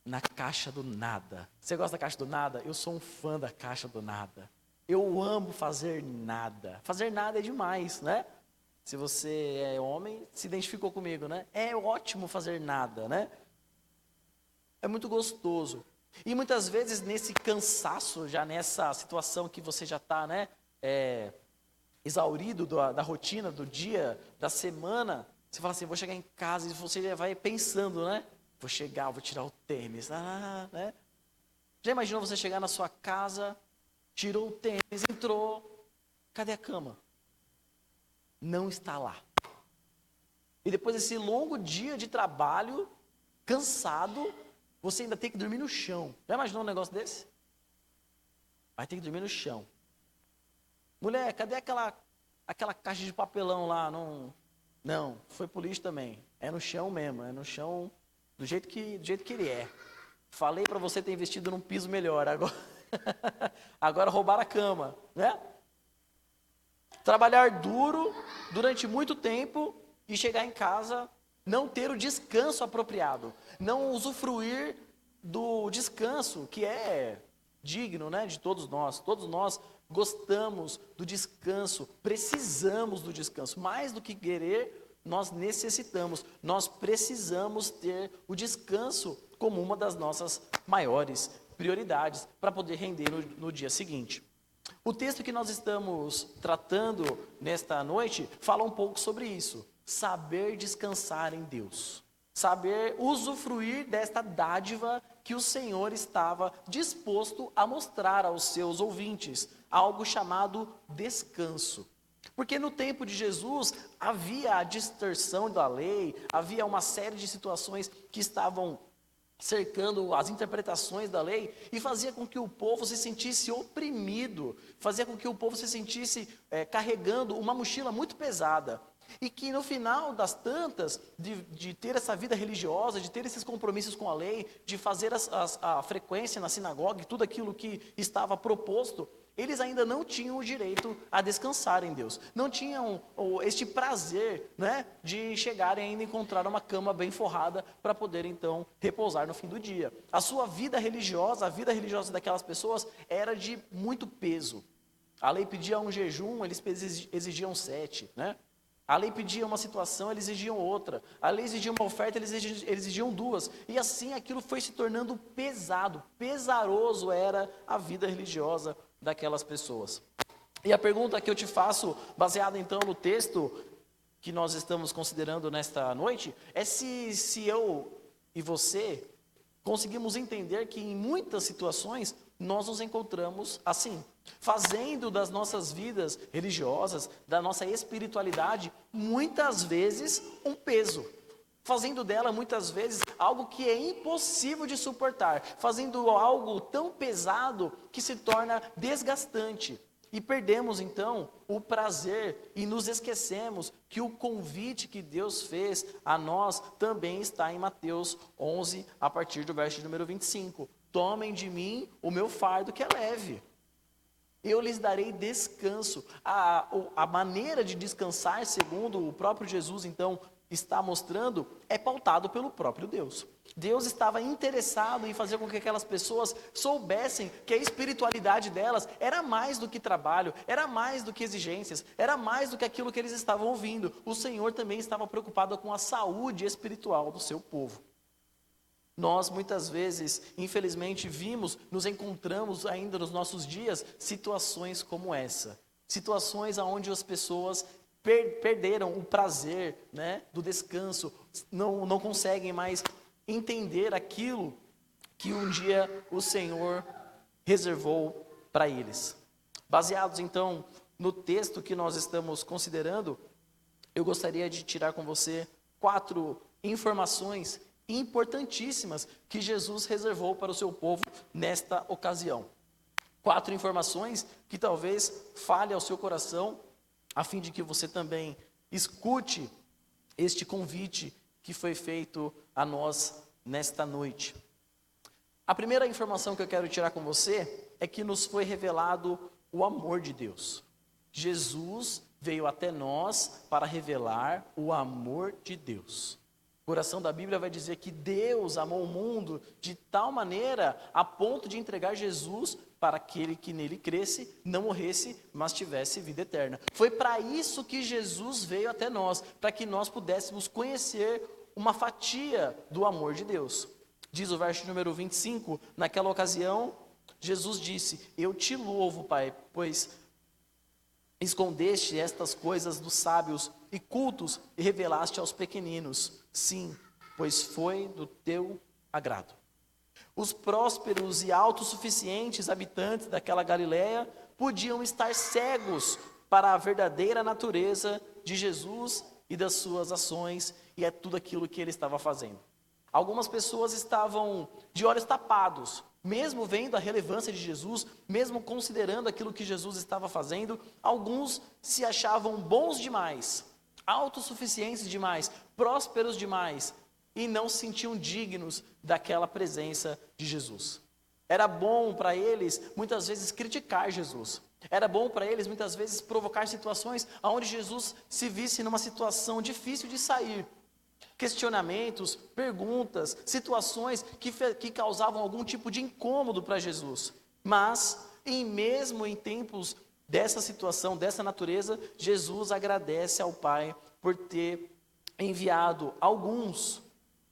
S7: na caixa do nada. Você gosta da caixa do nada? Eu sou um fã da caixa do nada. Eu amo fazer nada. Fazer nada é demais, né? Se você é homem, se identificou comigo, né? É ótimo fazer nada, né? É muito gostoso. E muitas vezes nesse cansaço, já nessa situação que você já está, né? Exaurido da rotina, do dia, da semana, você fala assim: vou chegar em casa, e você já vai pensando, né? Vou chegar, vou tirar o tênis, né? Já imaginou você chegar na sua casa, tirou o tênis, entrou, cadê a cama? Não está lá. E depois desse longo dia de trabalho, cansado, você ainda tem que dormir no chão. Já imaginou um negócio desse? Vai ter que dormir no chão. Mulher, cadê aquela caixa de papelão lá? Não, foi pro lixo também. É no chão mesmo, é no chão do jeito que ele é. Falei para você ter investido num piso melhor, agora roubaram a cama, né? Trabalhar duro durante muito tempo e chegar em casa, não ter o descanso apropriado, não usufruir do descanso que é digno, né, de todos nós. Todos nós gostamos do descanso, precisamos do descanso, mais do que querer, nós necessitamos, nós precisamos ter o descanso como uma das nossas maiores prioridades para poder render no dia seguinte. O texto que nós estamos tratando nesta noite fala um pouco sobre isso, saber descansar em Deus, saber usufruir desta dádiva que o Senhor estava disposto a mostrar aos seus ouvintes, algo chamado descanso. Porque no tempo de Jesus havia a distorção da lei, havia uma série de situações que estavam cercando as interpretações da lei e fazia com que o povo se sentisse oprimido, fazia com que o povo se sentisse carregando uma mochila muito pesada. E que no final das tantas, de ter essa vida religiosa, de ter esses compromissos com a lei, de fazer a frequência na sinagoga e tudo aquilo que estava proposto, eles ainda não tinham o direito a descansar em Deus. Não tinham este prazer, né, de chegarem ainda a encontrar uma cama bem forrada para poder então repousar no fim do dia. A sua vida religiosa, a vida religiosa daquelas pessoas era de muito peso. A lei pedia um jejum, eles exigiam 7, né? A lei pedia uma situação, eles exigiam outra. A lei exigia uma oferta, eles exigiam 2. E assim aquilo foi se tornando pesado, pesaroso era a vida religiosa daquelas pessoas. E a pergunta que eu te faço, baseada então no texto que nós estamos considerando nesta noite, é se eu e você conseguimos entender que em muitas situações nós nos encontramos assim, fazendo das nossas vidas religiosas, da nossa espiritualidade, muitas vezes um peso. Fazendo dela muitas vezes algo que é impossível de suportar, fazendo algo tão pesado que se torna desgastante. E perdemos então o prazer e nos esquecemos que o convite que Deus fez a nós também está em Mateus 11, a partir do verso número 25. Tomem de mim o meu fardo que é leve. Eu lhes darei descanso. A maneira de descansar, segundo o próprio Jesus, então, está mostrando, é pautado pelo próprio Deus. Deus estava interessado em fazer com que aquelas pessoas soubessem que a espiritualidade delas era mais do que trabalho, era mais do que exigências, era mais do que aquilo que eles estavam ouvindo. O Senhor também estava preocupado com a saúde espiritual do seu povo. Nós, muitas vezes, infelizmente, nos encontramos ainda nos nossos dias, situações como essa. Situações onde as pessoas perderam o prazer, né, do descanso, não conseguem mais entender aquilo que um dia o Senhor reservou para eles. Baseados, então, no texto que nós estamos considerando, eu gostaria de tirar com você 4 informações importantíssimas que Jesus reservou para o seu povo nesta ocasião. 4 informações que talvez fale ao seu coração, a fim de que você também escute este convite que foi feito a nós nesta noite. A primeira informação que eu quero tirar com você é que nos foi revelado o amor de Deus. Jesus veio até nós para revelar o amor de Deus. O coração da Bíblia vai dizer que Deus amou o mundo de tal maneira a ponto de entregar Jesus para aquele que nele cresce, não morresse, mas tivesse vida eterna. Foi para isso que Jesus veio até nós, para que nós pudéssemos conhecer uma fatia do amor de Deus. Diz o verso número 25, naquela ocasião, Jesus disse: eu te louvo, Pai, pois escondeste estas coisas dos sábios e cultos e revelaste aos pequeninos. Sim, pois foi do teu agrado. Os prósperos e autossuficientes habitantes daquela Galileia podiam estar cegos para a verdadeira natureza de Jesus e das suas ações e tudo aquilo que ele estava fazendo. Algumas pessoas estavam de olhos tapados, mesmo vendo a relevância de Jesus, mesmo considerando aquilo que Jesus estava fazendo. Alguns se achavam bons demais, autossuficientes demais, prósperos demais, e não se sentiam dignos daquela presença de Jesus. Era bom para eles, muitas vezes, criticar Jesus. Era bom para eles, muitas vezes, provocar situações onde Jesus se visse numa situação difícil de sair. Questionamentos, perguntas, situações que causavam algum tipo de incômodo para Jesus. Mas, mesmo em tempos dessa situação, dessa natureza, Jesus agradece ao Pai por ter enviado alguns,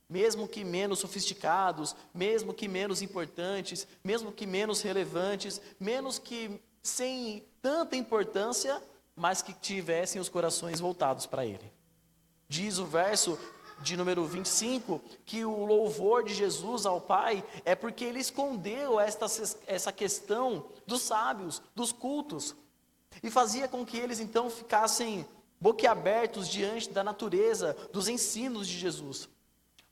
S7: mesmo que menos sofisticados, mesmo que menos importantes, mesmo que menos relevantes, menos que sem tanta importância, mas que tivessem os corações voltados para Ele. Diz o verso de número 25, que o louvor de Jesus ao Pai é porque Ele escondeu essa questão dos sábios, dos cultos, e fazia com que eles então ficassem boquiabertos diante da natureza, dos ensinos de Jesus.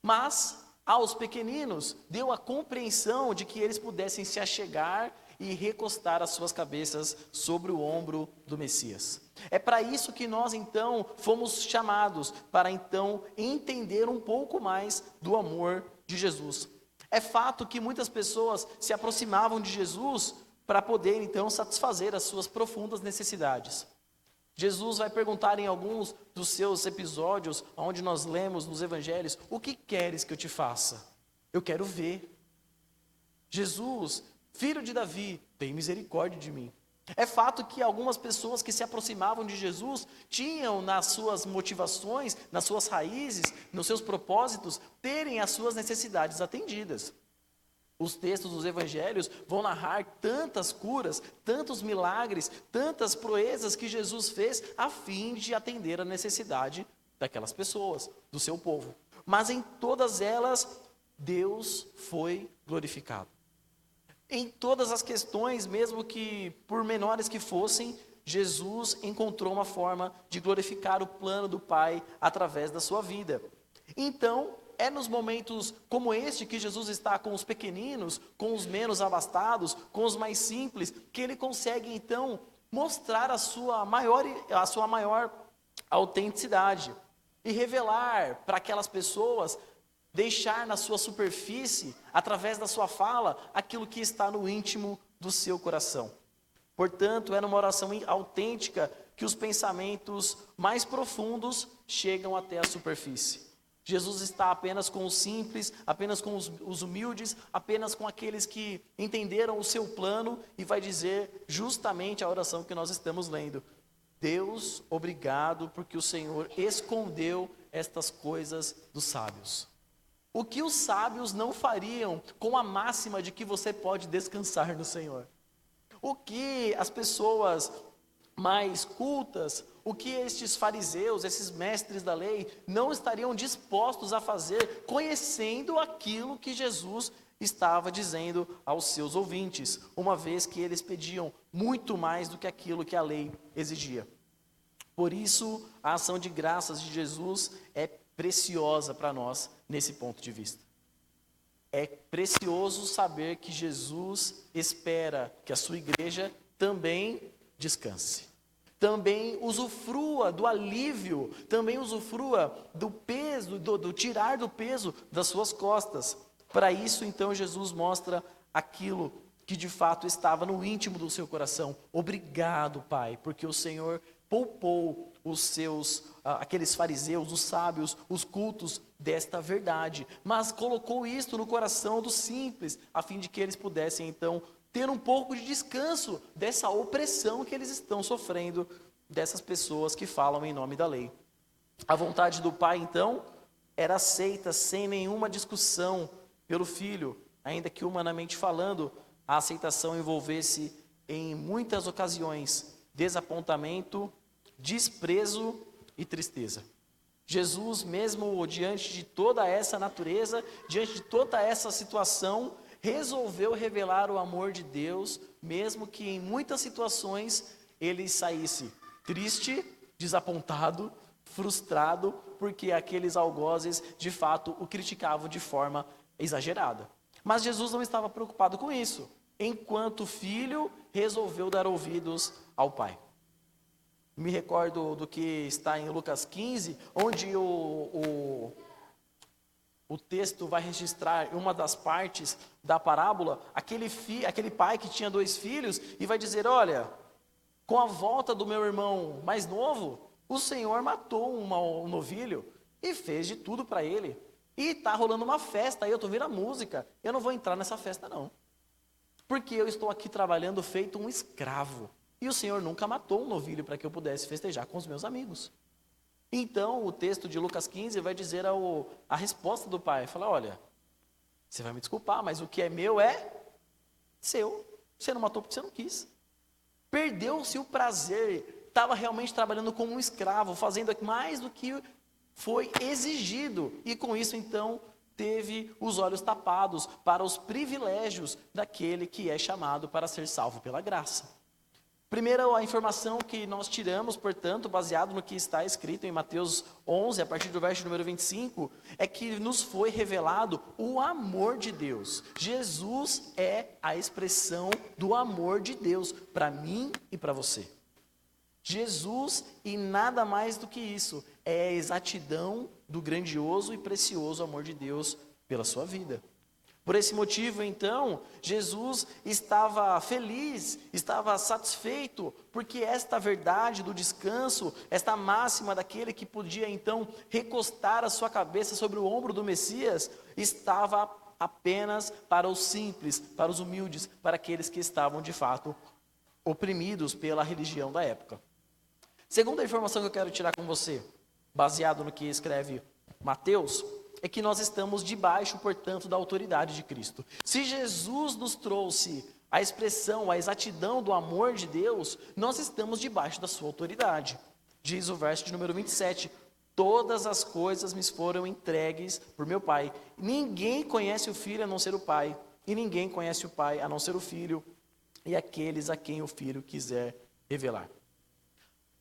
S7: Mas aos pequeninos deu a compreensão de que eles pudessem se achegar e recostar as suas cabeças sobre o ombro do Messias. É para isso que nós então fomos chamados, para então entender um pouco mais do amor de Jesus. É fato que muitas pessoas se aproximavam de Jesus para poder então satisfazer as suas profundas necessidades. Jesus vai perguntar em alguns dos seus episódios, onde nós lemos nos evangelhos: o que queres que eu te faça? Eu quero ver. Jesus, filho de Davi, tem misericórdia de mim. É fato que algumas pessoas que se aproximavam de Jesus tinham nas suas motivações, nas suas raízes, nos seus propósitos, terem as suas necessidades atendidas. Os textos dos evangelhos vão narrar tantas curas, tantos milagres, tantas proezas que Jesus fez a fim de atender a necessidade daquelas pessoas, do seu povo. Mas em todas elas, Deus foi glorificado. Em todas as questões, mesmo que por menores que fossem, Jesus encontrou uma forma de glorificar o plano do Pai através da sua vida. Então, é nos momentos como este que Jesus está com os pequeninos, com os menos abastados, com os mais simples, que ele consegue então mostrar a sua maior autenticidade e revelar para aquelas pessoas, deixar na sua superfície, através da sua fala, aquilo que está no íntimo do seu coração. Portanto, é numa oração autêntica que os pensamentos mais profundos chegam até a superfície. Jesus está apenas com os simples, apenas com os humildes, apenas com aqueles que entenderam o seu plano, e vai dizer justamente a oração que nós estamos lendo: Deus, obrigado porque o Senhor escondeu estas coisas dos sábios. O que os sábios não fariam com a máxima de que você pode descansar no Senhor? O que as pessoas mais cultas, o que estes fariseus, esses mestres da lei, não estariam dispostos a fazer, conhecendo aquilo que Jesus estava dizendo aos seus ouvintes, uma vez que eles pediam muito mais do que aquilo que a lei exigia. Por isso, a ação de graças de Jesus é preciosa para nós nesse ponto de vista. É precioso saber que Jesus espera que a sua igreja também descanse, também usufrua do alívio, também usufrua do peso, do tirar do peso das suas costas. Para isso, então, Jesus mostra aquilo que de fato estava no íntimo do seu coração. Obrigado, Pai, porque o Senhor poupou aqueles fariseus, os sábios, os cultos desta verdade, mas colocou isto no coração dos simples, a fim de que eles pudessem então ter um pouco de descanso dessa opressão que eles estão sofrendo, dessas pessoas que falam em nome da lei. A vontade do Pai, então, era aceita sem nenhuma discussão pelo Filho, ainda que humanamente falando, a aceitação envolvesse em muitas ocasiões desapontamento, desprezo e tristeza. Jesus, mesmo diante de toda essa natureza, diante de toda essa situação, resolveu revelar o amor de Deus, mesmo que em muitas situações ele saísse triste, desapontado, frustrado, porque aqueles algozes de fato o criticavam de forma exagerada. Mas Jesus não estava preocupado com isso. Enquanto filho, resolveu dar ouvidos ao Pai. Me recordo do que está em Lucas 15, onde o texto vai registrar uma das partes da parábola, aquele pai que tinha 2 filhos, e vai dizer: olha, com a volta do meu irmão mais novo, o Senhor matou um novilho e fez de tudo para ele. E está rolando uma festa, aí eu estou ouvindo a música. Eu não vou entrar nessa festa, não. Porque eu estou aqui trabalhando feito um escravo. E o Senhor nunca matou um novilho para que eu pudesse festejar com os meus amigos. Então, o texto de Lucas 15 vai dizer a resposta do pai. Fala, olha, você vai me desculpar, mas o que é meu é seu. Você não matou porque você não quis. Perdeu-se o prazer. Estava realmente trabalhando como um escravo, fazendo mais do que foi exigido. E com isso, então, teve os olhos tapados para os privilégios daquele que é chamado para ser salvo pela graça. Primeiro, a informação que nós tiramos, portanto, baseado no que está escrito em Mateus 11, a partir do verso número 25, é que nos foi revelado o amor de Deus. Jesus é a expressão do amor de Deus para mim e para você. Jesus e nada mais do que isso, é a exatidão do grandioso e precioso amor de Deus pela sua vida. Por esse motivo, então, Jesus estava feliz, estava satisfeito, porque esta verdade do descanso, esta máxima daquele que podia, então, recostar a sua cabeça sobre o ombro do Messias, estava apenas para os simples, para os humildes, para aqueles que estavam, de fato, oprimidos pela religião da época. Segunda informação que eu quero tirar com você, baseado no que escreve Mateus, é que nós estamos debaixo, portanto, da autoridade de Cristo. Se Jesus nos trouxe a expressão, a exatidão do amor de Deus, nós estamos debaixo da sua autoridade. Diz o verso de número 27, todas as coisas me foram entregues por meu Pai. Ninguém conhece o Filho a não ser o Pai, e ninguém conhece o Pai a não ser o Filho, e aqueles a quem o Filho quiser revelar.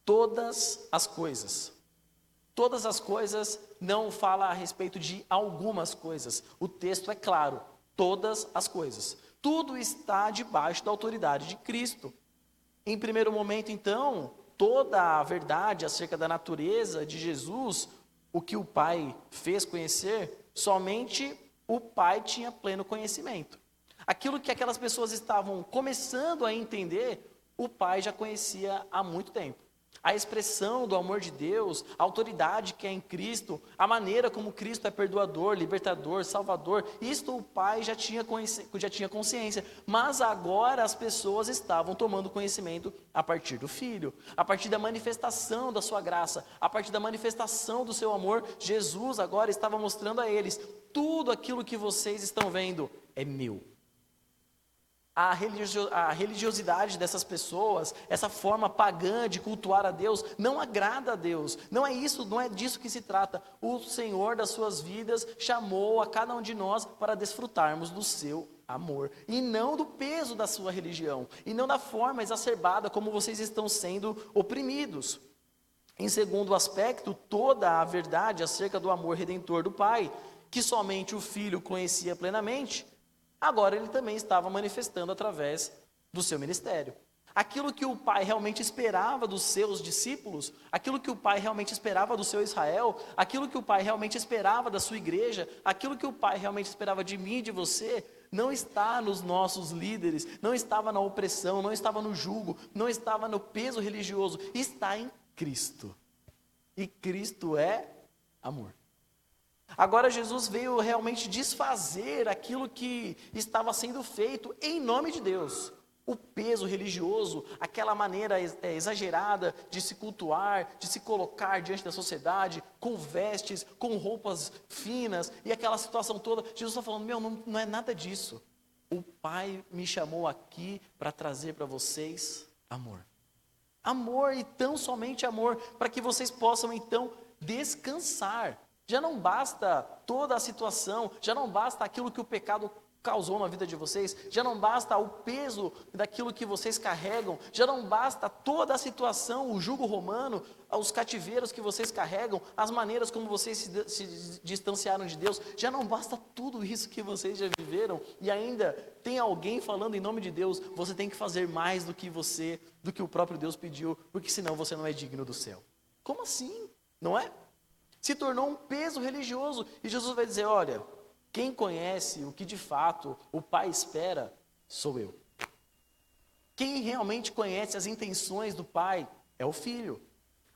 S7: Todas as coisas não fala a respeito de algumas coisas. O texto é claro, todas as coisas. Tudo está debaixo da autoridade de Cristo. Em primeiro momento, então, toda a verdade acerca da natureza de Jesus, o que o Pai fez conhecer, somente o Pai tinha pleno conhecimento. Aquilo que aquelas pessoas estavam começando a entender, o Pai já conhecia há muito tempo. A expressão do amor de Deus, a autoridade que é em Cristo, a maneira como Cristo é perdoador, libertador, salvador, isto o Pai já tinha consciência, mas agora as pessoas estavam tomando conhecimento a partir do Filho, a partir da manifestação da sua graça, a partir da manifestação do seu amor. Jesus agora estava mostrando a eles, tudo aquilo que vocês estão vendo é meu. A religiosidade dessas pessoas, essa forma pagã de cultuar a Deus, não agrada a Deus. Não é disso que se trata. O Senhor das suas vidas chamou a cada um de nós para desfrutarmos do seu amor. E não do peso da sua religião. E não da forma exacerbada como vocês estão sendo oprimidos. Em segundo aspecto, toda a verdade acerca do amor redentor do Pai, que somente o Filho conhecia plenamente, agora ele também estava manifestando através do seu ministério. Aquilo que o Pai realmente esperava dos seus discípulos, aquilo que o Pai realmente esperava do seu Israel, aquilo que o Pai realmente esperava da sua igreja, aquilo que o Pai realmente esperava de mim e de você, não está nos nossos líderes, não estava na opressão, não estava no jugo, não estava no peso religioso, está em Cristo. E Cristo é amor. Agora Jesus veio realmente desfazer aquilo que estava sendo feito em nome de Deus. O peso religioso, aquela maneira exagerada de se cultuar, de se colocar diante da sociedade, com vestes, com roupas finas, e aquela situação toda. Jesus está falando, não é nada disso. O Pai me chamou aqui para trazer para vocês amor. Amor e tão somente amor, para que vocês possam então descansar. Já não basta toda a situação, já não basta aquilo que o pecado causou na vida de vocês, já não basta o peso daquilo que vocês carregam, já não basta toda a situação, o jugo romano, os cativeiros que vocês carregam, as maneiras como vocês se distanciaram de Deus, já não basta tudo isso que vocês já viveram, e ainda tem alguém falando em nome de Deus, você tem que fazer mais do que o próprio Deus pediu, porque senão você não é digno do céu. Como assim? Não é? Se tornou um peso religioso. E Jesus vai dizer, olha, quem conhece o que de fato o Pai espera, sou eu. Quem realmente conhece as intenções do Pai é o Filho,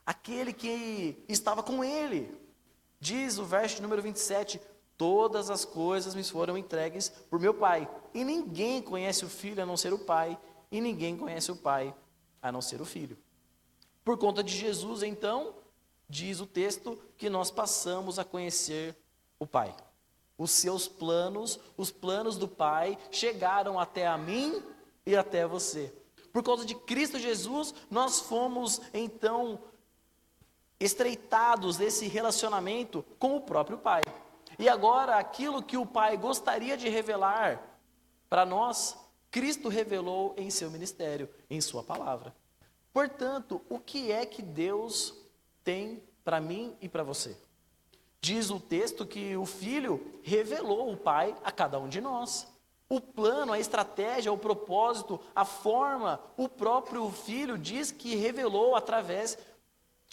S7: aquele que estava com ele. Diz o verso de número 27, todas as coisas me foram entregues por meu Pai, e ninguém conhece o Filho a não ser o Pai, e ninguém conhece o Pai a não ser o Filho. Por conta de Jesus, então, diz o texto que nós passamos a conhecer o Pai. Os seus planos, os planos do Pai, chegaram até a mim e até você. Por causa de Cristo Jesus, nós fomos, então, estreitados nesse relacionamento com o próprio Pai. E agora, aquilo que o Pai gostaria de revelar para nós, Cristo revelou em seu ministério, em sua palavra. Portanto, o que é que Deus tem para mim e para você? Diz o texto que o Filho revelou o Pai a cada um de nós. O plano, a estratégia, o propósito, a forma, o próprio Filho diz que revelou através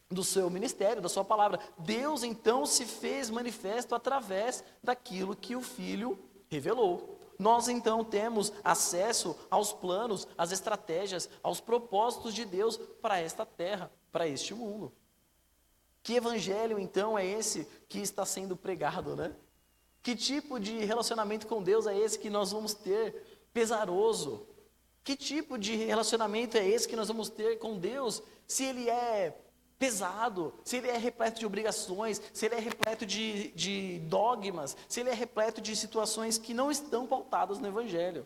S7: do seu ministério, da sua palavra. Deus então se fez manifesto através daquilo que o Filho revelou. Nós então temos acesso aos planos, às estratégias, aos propósitos de Deus para esta terra, para este mundo. Que evangelho então é esse que está sendo pregado, né? Que tipo de relacionamento com Deus é esse que nós vamos ter pesaroso? Que tipo de relacionamento é esse que nós vamos ter com Deus se ele é pesado, se ele é repleto de obrigações, se ele é repleto de dogmas, se ele é repleto de situações que não estão pautadas no Evangelho?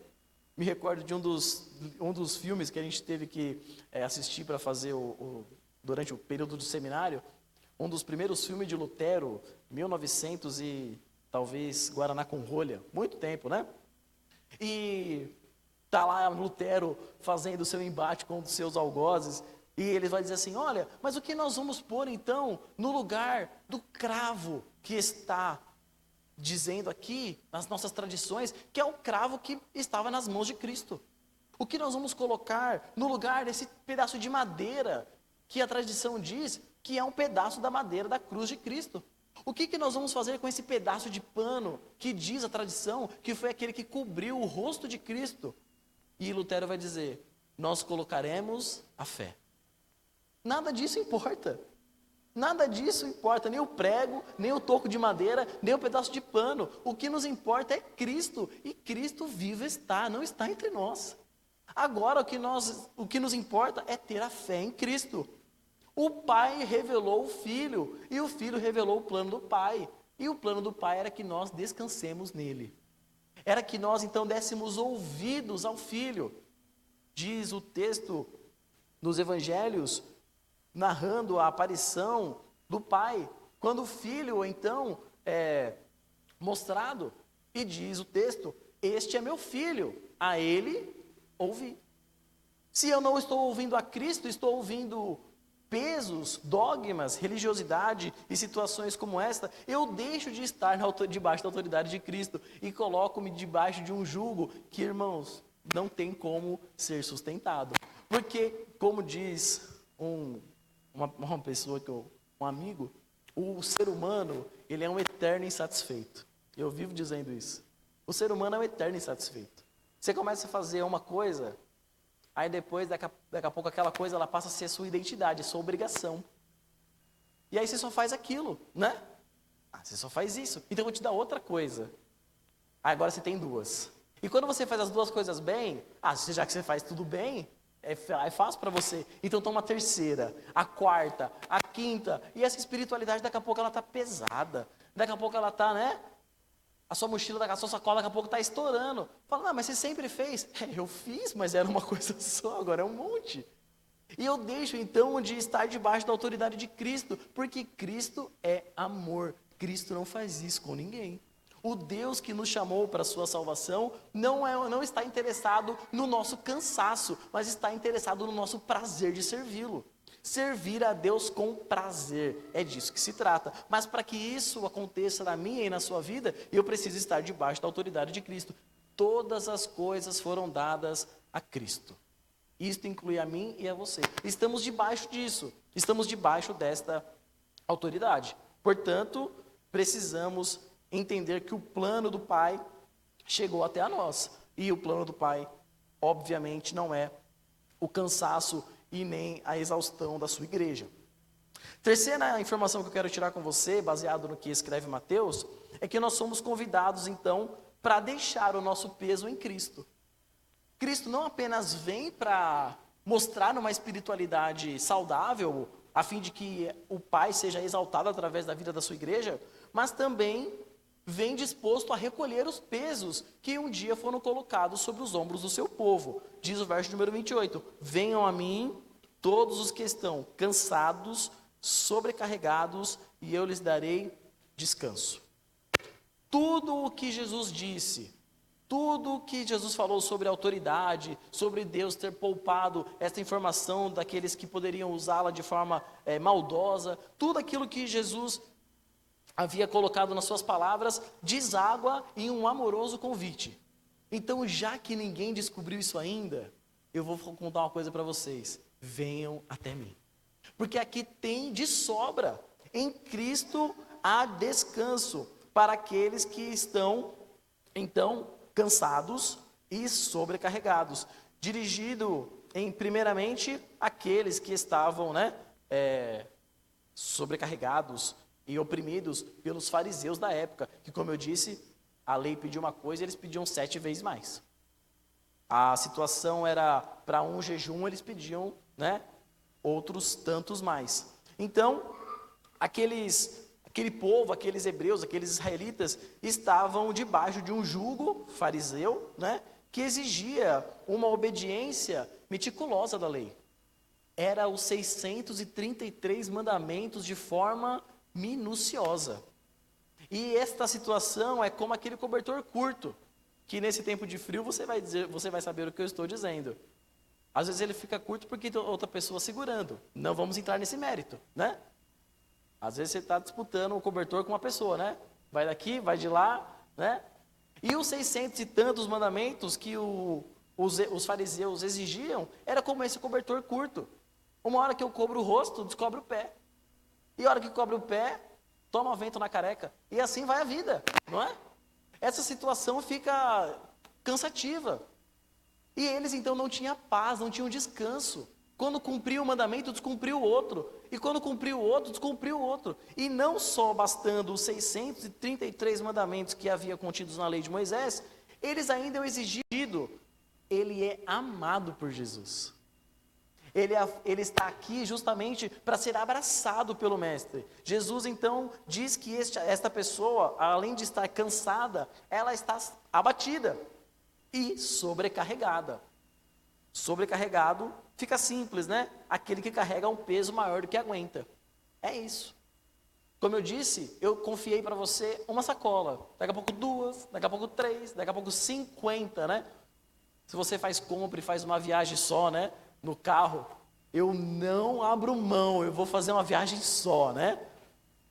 S7: Me recordo de um dos filmes que a gente teve que assistir para fazer durante o período do seminário, um dos primeiros filmes de Lutero, 1900 e talvez Guaraná com rolha, muito tempo, né? E tá lá Lutero fazendo seu embate com os seus algozes, e ele vai dizer assim, olha, mas o que nós vamos pôr então no lugar do cravo que está dizendo aqui nas nossas tradições, que é o cravo que estava nas mãos de Cristo? O que nós vamos colocar no lugar desse pedaço de madeira que a tradição diz que é um pedaço da madeira da cruz de Cristo? O que nós vamos fazer com esse pedaço de pano que diz a tradição que foi aquele que cobriu o rosto de Cristo? E Lutero vai dizer, nós colocaremos a fé. Nada disso importa. Nada disso importa, nem o prego, nem o toco de madeira, nem o pedaço de pano. O que nos importa é Cristo, e Cristo vivo está, não está entre nós. Agora o que nos importa é ter a fé em Cristo. O Pai revelou o Filho, e o Filho revelou o plano do Pai. E o plano do Pai era que nós descansemos nele. Era que nós então dessemos ouvidos ao Filho. Diz o texto nos Evangelhos, narrando a aparição do Pai, quando o Filho então é mostrado, e diz o texto, este é meu Filho, a ele ouvi. Se eu não estou ouvindo a Cristo, estou ouvindo pesos, dogmas, religiosidade e situações como esta, eu deixo de estar debaixo da autoridade de Cristo e coloco-me debaixo de um jugo que, irmãos, não tem como ser sustentado. Porque, como diz uma pessoa, um amigo, o ser humano, ele é um eterno insatisfeito. Eu vivo dizendo isso. O ser humano é um eterno insatisfeito. Você começa a fazer uma coisa, aí depois, daqui a pouco, aquela coisa ela passa a ser sua identidade, sua obrigação. E aí você só faz aquilo, né? Você só faz isso. Então eu vou te dar outra coisa. Agora você tem duas. E quando você faz as duas coisas bem, já que você faz tudo bem, é fácil para você. Então toma a terceira, a quarta, a quinta. E essa espiritualidade daqui a pouco ela está pesada. Daqui a pouco ela está, né? A sua mochila, a sua sacola daqui a pouco está estourando. Fala, mas você sempre fez. Eu fiz, mas era uma coisa só, agora é um monte. E eu deixo então de estar debaixo da autoridade de Cristo, porque Cristo é amor. Cristo não faz isso com ninguém. O Deus que nos chamou para a sua salvação não está interessado no nosso cansaço, mas está interessado no nosso prazer de servi-lo. Servir a Deus com prazer, é disso que se trata. Mas para que isso aconteça na minha e na sua vida, eu preciso estar debaixo da autoridade de Cristo. Todas as coisas foram dadas a Cristo. Isto inclui a mim e a você. Estamos debaixo disso, estamos debaixo desta autoridade. Portanto, precisamos entender que o plano do Pai chegou até a nós. E o plano do Pai, obviamente, não é o cansaço e nem a exaustão da sua igreja. Terceira informação que eu quero tirar com você, baseado no que escreve Mateus, é que nós somos convidados, então, para deixar o nosso peso em Cristo. Cristo não apenas vem para mostrar uma espiritualidade saudável, a fim de que o Pai seja exaltado através da vida da sua igreja, mas também vem disposto a recolher os pesos que um dia foram colocados sobre os ombros do seu povo. Diz o verso número 28, venham a mim todos os que estão cansados, sobrecarregados, e eu lhes darei descanso. Tudo o que Jesus disse, tudo o que Jesus falou sobre autoridade, sobre Deus ter poupado esta informação daqueles que poderiam usá-la de forma maldosa, tudo aquilo que Jesus havia colocado nas suas palavras, deságua em um amoroso convite. Então, já que ninguém descobriu isso ainda, eu vou contar uma coisa para vocês. Venham até mim. Porque aqui tem de sobra. Em Cristo há descanso para aqueles que estão, então, cansados e sobrecarregados. Dirigido, primeiramente, àqueles que estavam, sobrecarregados e oprimidos pelos fariseus da época, que, como eu disse, a lei pediu uma coisa e eles pediam 7 vezes mais. A situação era, para um jejum, eles pediam, outros tantos mais. Então, aquele povo, aqueles hebreus, aqueles israelitas, estavam debaixo de um jugo fariseu, que exigia uma obediência meticulosa da lei. Era os 633 mandamentos de forma minuciosa. E esta situação é como aquele cobertor curto, que nesse tempo de frio você vai saber o que eu estou dizendo. Às vezes ele fica curto porque tem outra pessoa segurando. Não vamos entrar nesse mérito, Às vezes você está disputando o cobertor com uma pessoa, Vai daqui, vai de lá, E os 600 e tantos mandamentos que os fariseus exigiam, era como esse cobertor curto. Uma hora que eu cobro o rosto, descobre o pé. E a hora que cobre o pé, toma vento na careca. E assim vai a vida, não é? Essa situação fica cansativa. E eles então não tinham paz, não tinham descanso. Quando cumpriu o mandamento, descumpriu o outro. E quando cumpriu o outro, descumpriu o outro. E não só bastando os 633 mandamentos que havia contidos na lei de Moisés, eles ainda o exigido. Ele é amado por Jesus. Ele está aqui justamente para ser abraçado pelo Mestre. Jesus, então, diz que esta pessoa, além de estar cansada, ela está abatida e sobrecarregada. Sobrecarregado fica simples, Aquele que carrega um peso maior do que aguenta. É isso. Como eu disse, eu confiei para você uma sacola. Daqui a pouco 2, daqui a pouco 3, daqui a pouco 50, Se você faz compra e faz uma viagem só, no carro, eu não abro mão, eu vou fazer uma viagem só,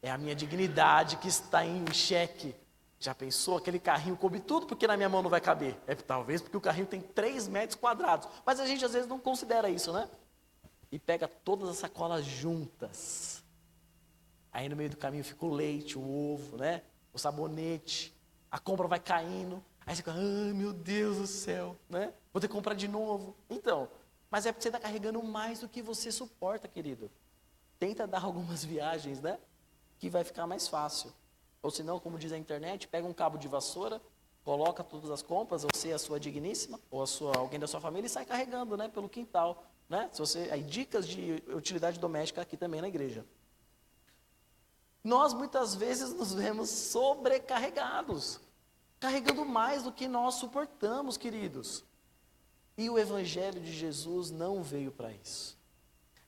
S7: É a minha dignidade que está em xeque. Já pensou? Aquele carrinho coube tudo porque na minha mão não vai caber. Talvez porque o carrinho tem 3 metros quadrados. Mas a gente às vezes não considera isso, E pega todas as sacolas juntas. Aí no meio do caminho fica o leite, o ovo, O sabonete. A compra vai caindo. Aí você fica, meu Deus do céu, Vou ter que comprar de novo. Então, mas é porque você está carregando mais do que você suporta, querido. Tenta dar algumas viagens, Que vai ficar mais fácil. Ou se não, como diz a internet, pega um cabo de vassoura, coloca todas as compras, você, a sua digníssima, ou alguém da sua família, e sai carregando, pelo quintal. Aí, dicas de utilidade doméstica aqui também na igreja. Nós, muitas vezes, nos vemos sobrecarregados. Carregando mais do que nós suportamos, queridos. E o Evangelho de Jesus não veio para isso.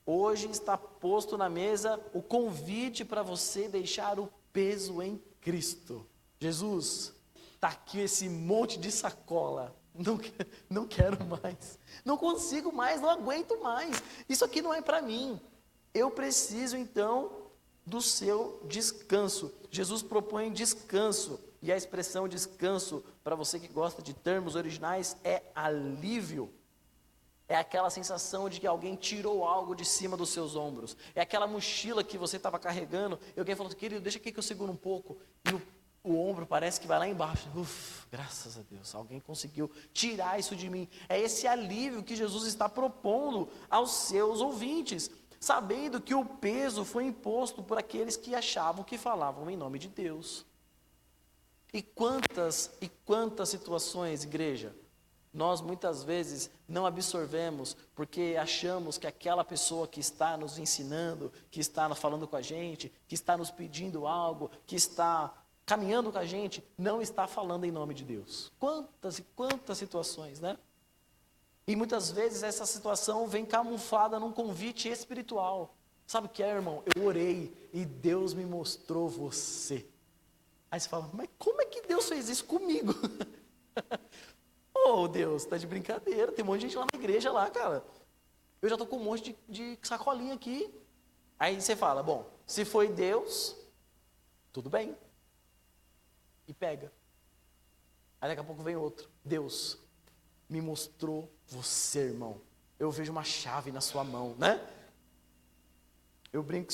S7: Hoje está posto na mesa o convite para você deixar o peso em Cristo. Jesus, está aqui esse monte de sacola. Não quero mais. Não consigo mais, não aguento mais. Isso aqui não é para mim. Eu preciso, então, do seu descanso. Jesus propõe descanso. E a expressão descanso, para você que gosta de termos originais, é alívio. É aquela sensação de que alguém tirou algo de cima dos seus ombros. É aquela mochila que você estava carregando e alguém falou, querido, deixa aqui que eu seguro um pouco. E o ombro parece que vai lá embaixo. Graças a Deus, alguém conseguiu tirar isso de mim. É esse alívio que Jesus está propondo aos seus ouvintes, sabendo que o peso foi imposto por aqueles que achavam que falavam em nome de Deus. E quantas situações, igreja, nós muitas vezes não absorvemos porque achamos que aquela pessoa que está nos ensinando, que está falando com a gente, que está nos pedindo algo, que está caminhando com a gente, não está falando em nome de Deus. Quantas e quantas situações, né? E muitas vezes essa situação vem camuflada num convite espiritual. Sabe o que é, irmão? Eu orei e Deus me mostrou você. Aí você fala, mas como é que Deus fez isso comigo? Oh, Deus, tá de brincadeira, tem um monte de gente lá na igreja lá, cara. Eu já tô com um monte de sacolinha aqui. Aí você fala, bom, se foi Deus, tudo bem. E pega. Aí daqui a pouco vem outro. Deus me mostrou você, irmão. Eu vejo uma chave na sua mão, né? Eu brinco que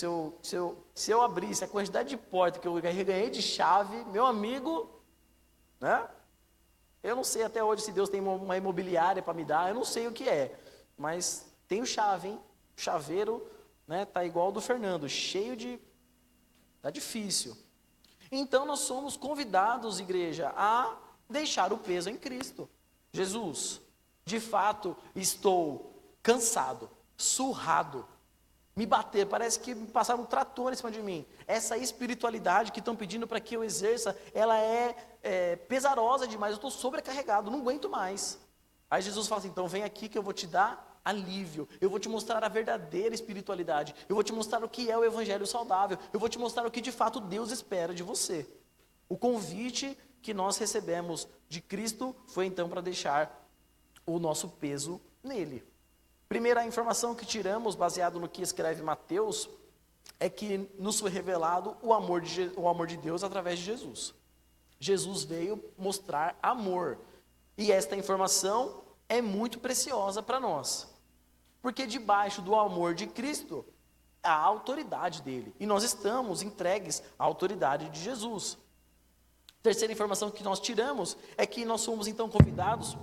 S7: se eu abrisse a quantidade de porta que eu ganhei de chave, meu amigo, né? Eu não sei até hoje se Deus tem uma imobiliária para me dar, eu não sei o que é. Mas tenho chave, hein? O chaveiro, né, tá igual ao do Fernando, cheio de... Tá difícil. Então nós somos convidados, igreja, a deixar o peso em Cristo. Jesus, de fato, estou cansado, surrado, me bater, parece que me passaram um trator em cima de mim. Essa espiritualidade que estão pedindo para que eu exerça, ela é pesarosa demais, eu estou sobrecarregado, não aguento mais. Aí Jesus fala assim, então vem aqui que eu vou te dar alívio, eu vou te mostrar a verdadeira espiritualidade, eu vou te mostrar o que é o evangelho saudável, eu vou te mostrar o que de fato Deus espera de você. O convite que nós recebemos de Cristo foi então para deixar o nosso peso nele. Primeira informação que tiramos, baseado no que escreve Mateus, é que nos foi revelado o amor de Deus através de Jesus. Jesus veio mostrar amor. E esta informação é muito preciosa para nós. Porque debaixo do amor de Cristo, há a autoridade dele. E nós estamos entregues à autoridade de Jesus. Terceira informação que nós tiramos é que nós somos então convidados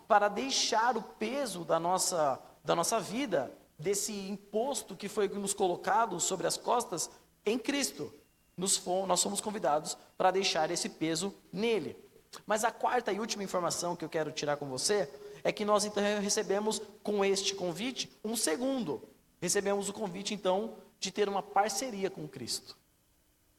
S7: para deixar o peso da nossa vida, desse imposto que foi nos colocado sobre as costas, em Cristo. Nós somos convidados para deixar esse peso nele. Mas a quarta e última informação que eu quero tirar com você é que nós então recebemos com este convite um segundo. Recebemos o convite então de ter uma parceria com Cristo.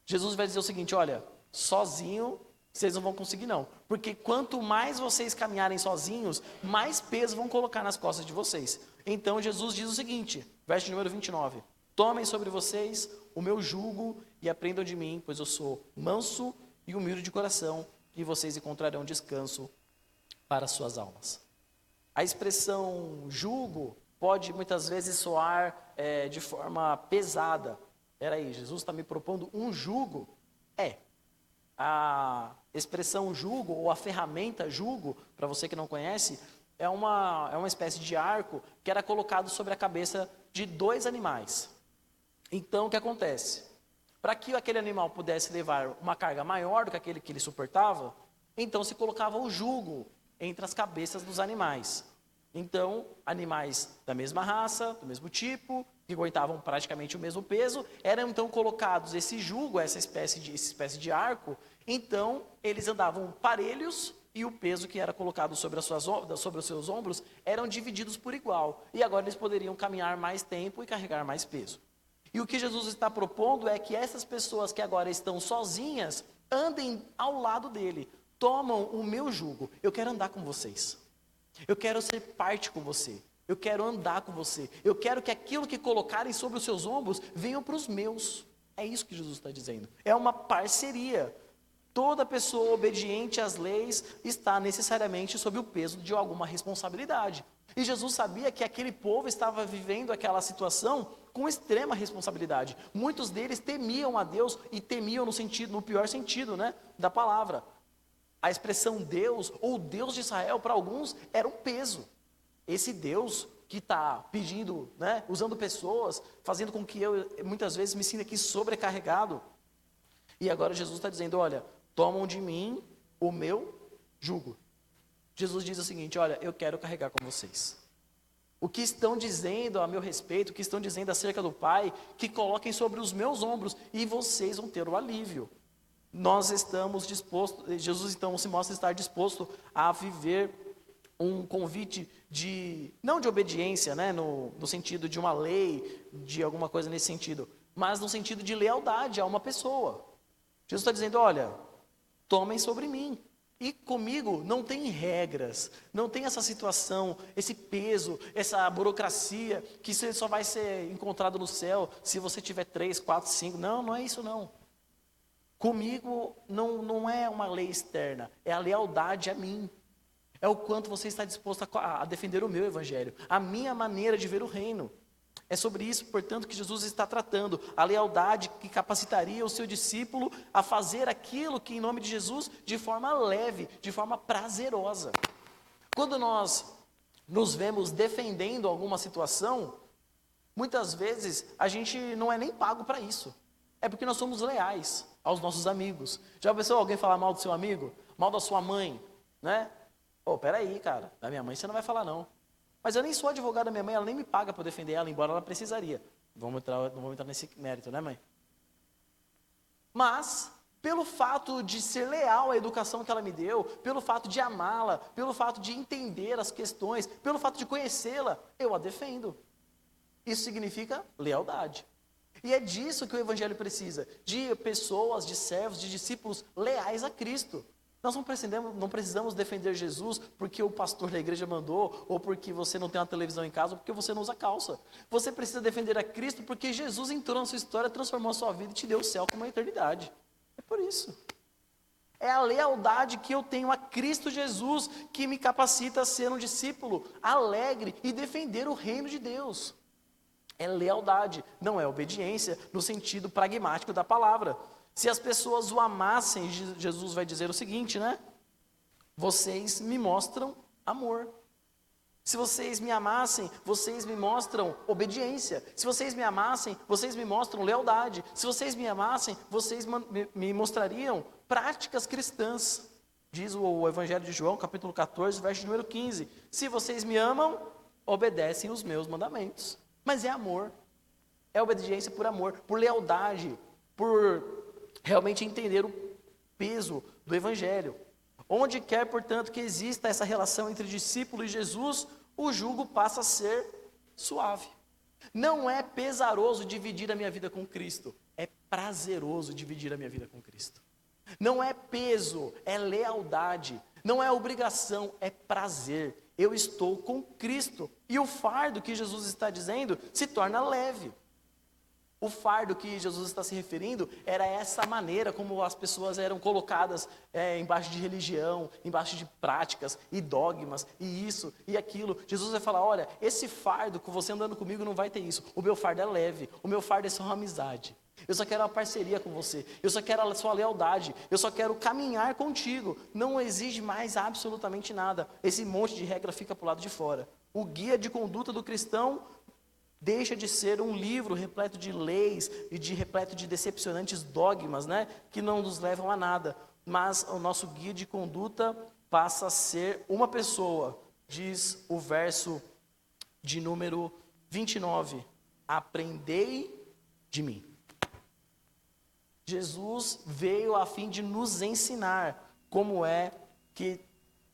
S7: Jesus vai dizer o seguinte, olha, sozinho vocês não vão conseguir não. Porque quanto mais vocês caminharem sozinhos, mais peso vão colocar nas costas de vocês. Então Jesus diz o seguinte, verso número 29. Tomem sobre vocês o meu jugo e aprendam de mim, pois eu sou manso e humilde de coração, e vocês encontrarão descanso para as suas almas. A expressão jugo pode muitas vezes soar de forma pesada. Peraí, Jesus está me propondo um jugo? A expressão jugo, ou a ferramenta jugo, para você que não conhece, é uma espécie de arco que era colocado sobre a cabeça de dois animais. Então, o que acontece? Para que aquele animal pudesse levar uma carga maior do que aquele que ele suportava, então se colocava o jugo entre as cabeças dos animais. Então, animais da mesma raça, do mesmo tipo, que aguentavam praticamente o mesmo peso, eram então colocados esse jugo, essa espécie de arco, então eles andavam parelhos e o peso que era colocado sobre os seus ombros eram divididos por igual. E agora eles poderiam caminhar mais tempo e carregar mais peso. E o que Jesus está propondo é que essas pessoas que agora estão sozinhas, andem ao lado dele, tomam o meu jugo. Eu quero andar com vocês. Eu quero ser parte com você. Eu quero andar com você. Eu quero que aquilo que colocarem sobre os seus ombros venham para os meus. É isso que Jesus está dizendo. É uma parceria. Toda pessoa obediente às leis está necessariamente sob o peso de alguma responsabilidade. E Jesus sabia que aquele povo estava vivendo aquela situação com extrema responsabilidade. Muitos deles temiam a Deus e temiam no pior sentido, né, da palavra. A expressão Deus ou Deus de Israel para alguns era um peso. Esse Deus que está pedindo, né, usando pessoas, fazendo com que eu muitas vezes me sinta aqui sobrecarregado. E agora Jesus está dizendo, olha, tomam de mim o meu jugo. Jesus diz o seguinte, olha, eu quero carregar com vocês. O que estão dizendo a meu respeito, o que estão dizendo acerca do Pai, que coloquem sobre os meus ombros e vocês vão ter o alívio. Nós estamos dispostos, Jesus então se mostra estar disposto a viver um convite não de obediência, né, no sentido de uma lei, de alguma coisa nesse sentido, mas no sentido de lealdade a uma pessoa. Jesus está dizendo, olha, tomem sobre mim. E comigo não tem regras, não tem essa situação, esse peso, essa burocracia, que só vai ser encontrado no céu se você tiver 3, 4, 5. Não, não é isso não. Comigo não é uma lei externa, é a lealdade a mim. É o quanto você está disposto a defender o meu evangelho, a minha maneira de ver o reino. É sobre isso, portanto, que Jesus está tratando, a lealdade que capacitaria o seu discípulo a fazer aquilo que, em nome de Jesus, de forma leve, de forma prazerosa. Quando nós nos vemos defendendo alguma situação, muitas vezes a gente não é nem pago para isso. É porque nós somos leais aos nossos amigos. Já pensou alguém falar mal do seu amigo? Mal da sua mãe, né? Peraí, cara, da minha mãe você não vai falar não. Mas eu nem sou advogado da minha mãe, ela nem me paga para defender ela, embora ela precisaria. Não vamos entrar nesse mérito, né, mãe? Mas, pelo fato de ser leal à educação que ela me deu, pelo fato de amá-la, pelo fato de entender as questões, pelo fato de conhecê-la, eu a defendo. Isso significa lealdade. E é disso que o Evangelho precisa, de pessoas, de servos, de discípulos leais a Cristo. Nós não precisamos defender Jesus porque o pastor da igreja mandou, ou porque você não tem uma televisão em casa, ou porque você não usa calça. Você precisa defender a Cristo porque Jesus entrou na sua história, transformou a sua vida e te deu o céu como uma eternidade. É por isso. É a lealdade que eu tenho a Cristo Jesus que me capacita a ser um discípulo alegre e defender o reino de Deus. É lealdade, não é obediência no sentido pragmático da palavra. Se as pessoas o amassem, Jesus vai dizer o seguinte, né? Vocês me mostram amor. Se vocês me amassem, vocês me mostram obediência. Se vocês me amassem, vocês me mostram lealdade. Se vocês me amassem, vocês me mostrariam práticas cristãs. Diz o Evangelho de João, capítulo 14, verso número 15. Se vocês me amam, obedecem os meus mandamentos. Mas é amor. É obediência por amor, por lealdade, por realmente entender o peso do Evangelho. Onde quer, portanto, que exista essa relação entre discípulo e Jesus, o jugo passa a ser suave. Não é pesaroso dividir a minha vida com Cristo, é prazeroso dividir a minha vida com Cristo. Não é peso, é lealdade. Não é obrigação, é prazer. Eu estou com Cristo. E o fardo que Jesus está dizendo se torna leve. O fardo que Jesus está se referindo era essa maneira como as pessoas eram colocadas embaixo de religião, embaixo de práticas e dogmas, e isso e aquilo. Jesus vai falar, olha, esse fardo, com você andando comigo, não vai ter isso. O meu fardo é leve, o meu fardo é só uma amizade. Eu só quero uma parceria com você, eu só quero a sua lealdade, eu só quero caminhar contigo. Não exige mais absolutamente nada. Esse monte de regra fica para o lado de fora. O guia de conduta do cristão deixa de ser um livro repleto de leis e repleto de decepcionantes dogmas, né, que não nos levam a nada. Mas o nosso guia de conduta passa a ser uma pessoa, diz o verso de número 29. Aprendei de mim. Jesus veio a fim de nos ensinar como é que,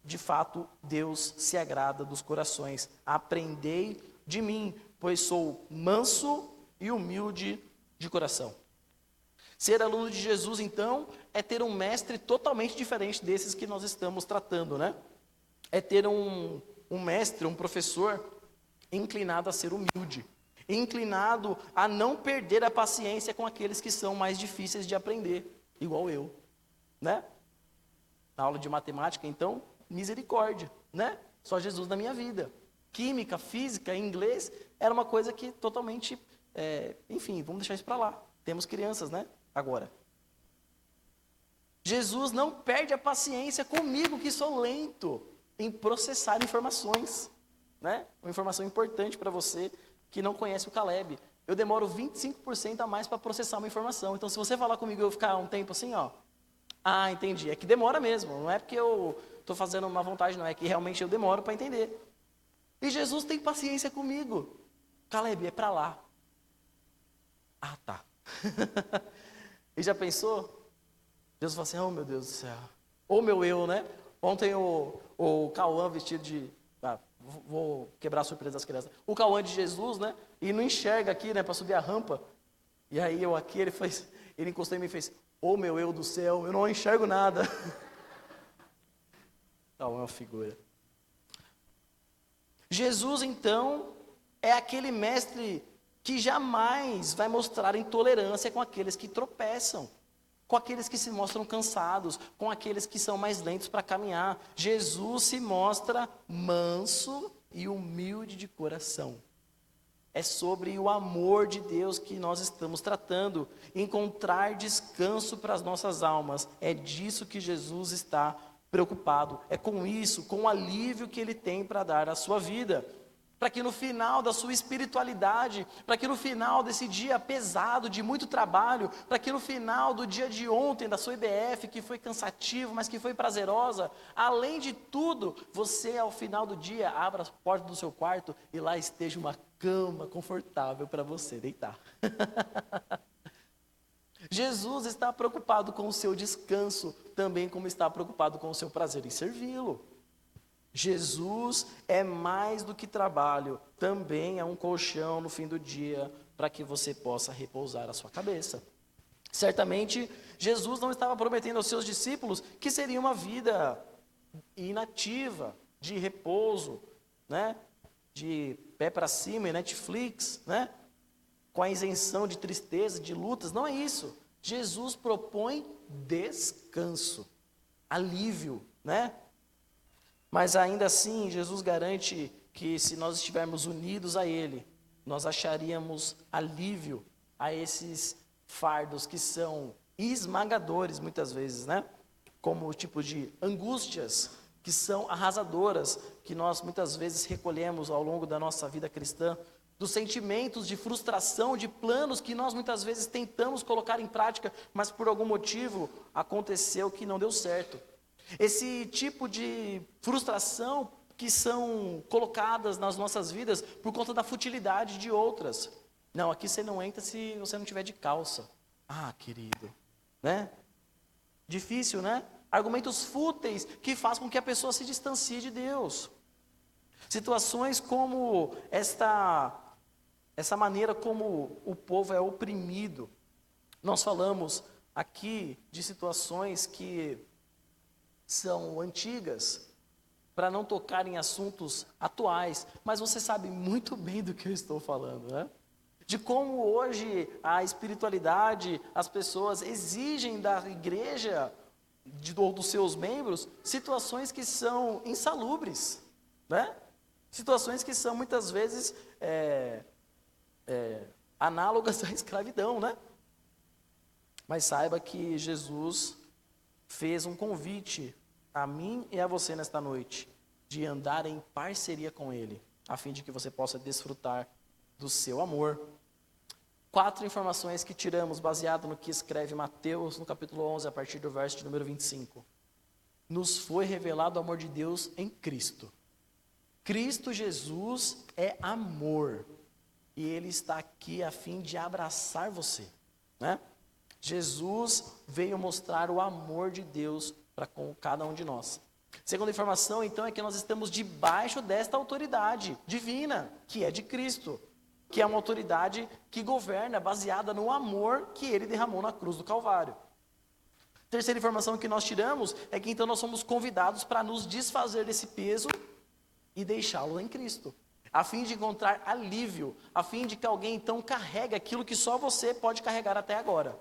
S7: de fato, Deus se agrada dos corações. Aprendei de mim, pois sou manso e humilde de coração. Ser aluno de Jesus, então, é ter um mestre totalmente diferente desses que nós estamos tratando, né? É ter um mestre, um professor inclinado a ser humilde, inclinado a não perder a paciência com aqueles que são mais difíceis de aprender, igual eu, né? Na aula de matemática, então, misericórdia, né? Só Jesus na minha vida. Química, física, inglês, era uma coisa que totalmente, enfim, vamos deixar isso para lá. Temos crianças, né? Agora. Jesus não perde a paciência comigo, que sou lento em processar informações, né? Uma informação importante para você que não conhece o Caleb. eu demoro 25% a mais para processar uma informação. Então, se você falar comigo e eu ficar um tempo assim, ó, ah, entendi, é que demora mesmo, não é porque eu estou fazendo uma vontade, não, é que realmente eu demoro para entender. E Jesus tem paciência comigo. Caleb, é para lá. Ah, tá. E já pensou? Jesus fala assim, oh meu Deus do céu. Ou meu eu, né? Ontem o Cauã vestido de... vou quebrar a surpresa das crianças. O Cauã de Jesus, né? E não enxerga aqui, né? Para subir a rampa. E aí eu aqui, ele encostou em mim e fez, oh meu eu do céu, eu não enxergo nada. Cauã é uma figura. Jesus, então, é aquele mestre que jamais vai mostrar intolerância com aqueles que tropeçam, com aqueles que se mostram cansados, com aqueles que são mais lentos para caminhar. Jesus se mostra manso e humilde de coração. É sobre o amor de Deus que nós estamos tratando, encontrar descanso para as nossas almas. É disso que Jesus está preocupado. É com isso, com o alívio que Ele tem para dar à sua vida. Para que no final da sua espiritualidade, para que no final desse dia pesado, de muito trabalho, para que no final do dia de ontem, da sua IBF, que foi cansativo, mas que foi prazerosa, além de tudo, você ao final do dia abra a porta do seu quarto e lá esteja uma cama confortável para você deitar. Jesus está preocupado com o seu descanso, também como está preocupado com o seu prazer em servi-lo. Jesus é mais do que trabalho, também é um colchão no fim do dia, para que você possa repousar a sua cabeça. Certamente, Jesus não estava prometendo aos seus discípulos que seria uma vida inativa, de repouso, né? De pé para cima e Netflix, né? Com a isenção de tristeza, de lutas, não é isso. Jesus propõe descanso, alívio, né? Mas ainda assim, Jesus garante que se nós estivermos unidos a Ele, nós acharíamos alívio a esses fardos que são esmagadores muitas vezes, né? Como o tipo de angústias que são arrasadoras, que nós muitas vezes recolhemos ao longo da nossa vida cristã, dos sentimentos de frustração, de planos que nós muitas vezes tentamos colocar em prática, mas por algum motivo aconteceu que não deu certo. Esse tipo de frustração que são colocadas nas nossas vidas por conta da futilidade de outras. Não, aqui você não entra se você não tiver de calça. Ah, querido, né? Difícil, né? Argumentos fúteis que fazem com que a pessoa se distancie de Deus. Situações como essa maneira como o povo é oprimido. Nós falamos aqui de situações que são antigas, para não tocar em assuntos atuais, mas você sabe muito bem do que eu estou falando, né? De como hoje a espiritualidade, as pessoas exigem da igreja, ou dos seus membros, situações que são insalubres, né? Situações que são muitas vezes análogas à escravidão, né? Mas saiba que Jesus fez um convite a mim e a você nesta noite, de andar em parceria com Ele, a fim de que você possa desfrutar do seu amor. 4 informações que tiramos, baseado no que escreve Mateus, no capítulo 11, a partir do verso de número 25. Nos foi revelado o amor de Deus em Cristo. Cristo Jesus é amor, e Ele está aqui a fim de abraçar você, né? Jesus veio mostrar o amor de Deus para com cada um de nós. Segunda informação, então, é que nós estamos debaixo desta autoridade divina, que é de Cristo, que é uma autoridade que governa baseada no amor que Ele derramou na cruz do Calvário. Terceira informação que nós tiramos é que então nós somos convidados para nos desfazer desse peso e deixá-lo em Cristo, a fim de encontrar alívio, a fim de que alguém então carregue aquilo que só você pode carregar até agora.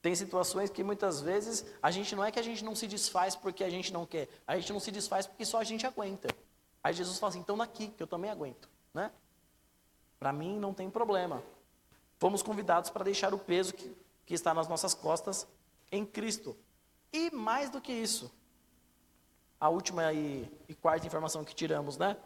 S7: Tem situações que muitas vezes a gente não é que a gente não se desfaz porque a gente não quer, a gente não se desfaz porque só a gente aguenta. Aí Jesus fala assim, então daqui, que eu também aguento, né? Para mim não tem problema. Fomos convidados para deixar o peso que está nas nossas costas em Cristo. E mais do que isso, a última e quarta informação que tiramos, né?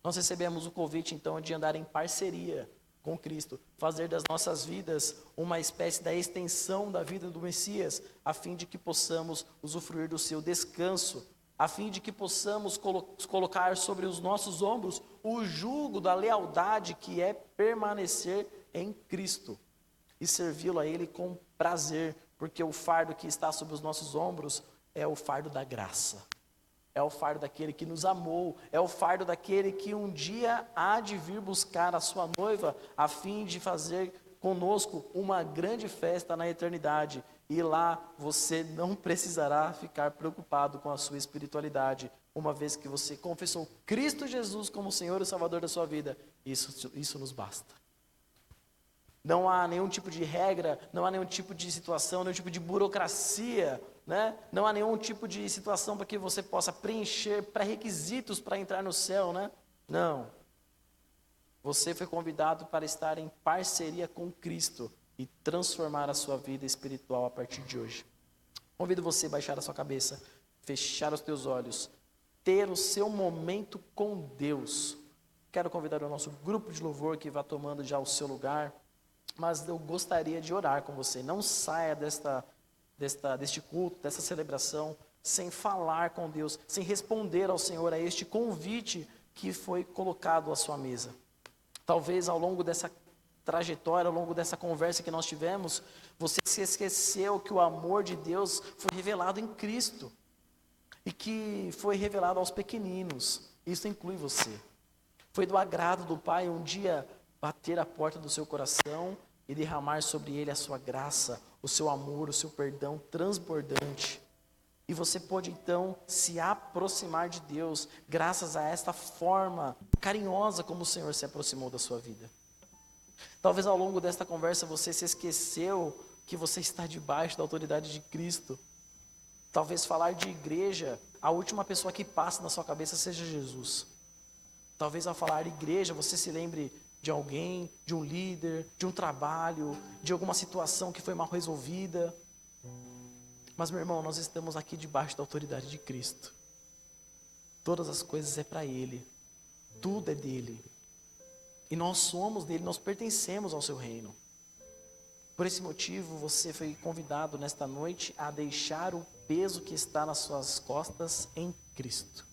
S7: Nós recebemos o convite então de andar em parceria com Cristo, fazer das nossas vidas uma espécie da extensão da vida do Messias, a fim de que possamos usufruir do seu descanso, a fim de que possamos colocar sobre os nossos ombros o jugo da lealdade que é permanecer em Cristo e servi-lo a Ele com prazer, porque o fardo que está sobre os nossos ombros é o fardo da graça. É o fardo daquele que nos amou, é o fardo daquele que um dia há de vir buscar a sua noiva, a fim de fazer conosco uma grande festa na eternidade. E lá você não precisará ficar preocupado com a sua espiritualidade, uma vez que você confessou Cristo Jesus como Senhor e Salvador da sua vida. Isso nos basta. Não há nenhum tipo de regra, não há nenhum tipo de situação, nenhum tipo de burocracia, né? Não há nenhum tipo de situação para que você possa preencher pré-requisitos para entrar no céu, né? Não. Você foi convidado para estar em parceria com Cristo e transformar a sua vida espiritual a partir de hoje. Convido você a baixar a sua cabeça, fechar os teus olhos, ter o seu momento com Deus. Quero convidar o nosso grupo de louvor que vá tomando já o seu lugar, mas eu gostaria de orar com você. Não saia deste culto, dessa celebração, sem falar com Deus, sem responder ao Senhor a este convite que foi colocado à sua mesa. Talvez ao longo dessa trajetória, ao longo dessa conversa que nós tivemos, você se esqueceu que o amor de Deus foi revelado em Cristo e que foi revelado aos pequeninos. Isso inclui você. Foi do agrado do Pai um dia bater a porta do seu coração e derramar sobre ele a sua graça, o seu amor, o seu perdão transbordante. E você pode então se aproximar de Deus graças a esta forma carinhosa como o Senhor se aproximou da sua vida. Talvez ao longo desta conversa você se esqueceu que você está debaixo da autoridade de Cristo. Talvez falar de igreja, a última pessoa que passa na sua cabeça seja Jesus. Talvez ao falar de igreja você se lembre de alguém, de um líder, de um trabalho, de alguma situação que foi mal resolvida. Mas, meu irmão, nós estamos aqui debaixo da autoridade de Cristo. Todas as coisas é para Ele. Tudo é dele. E nós somos dele, nós pertencemos ao seu reino. Por esse motivo, você foi convidado nesta noite a deixar o peso que está nas suas costas em Cristo.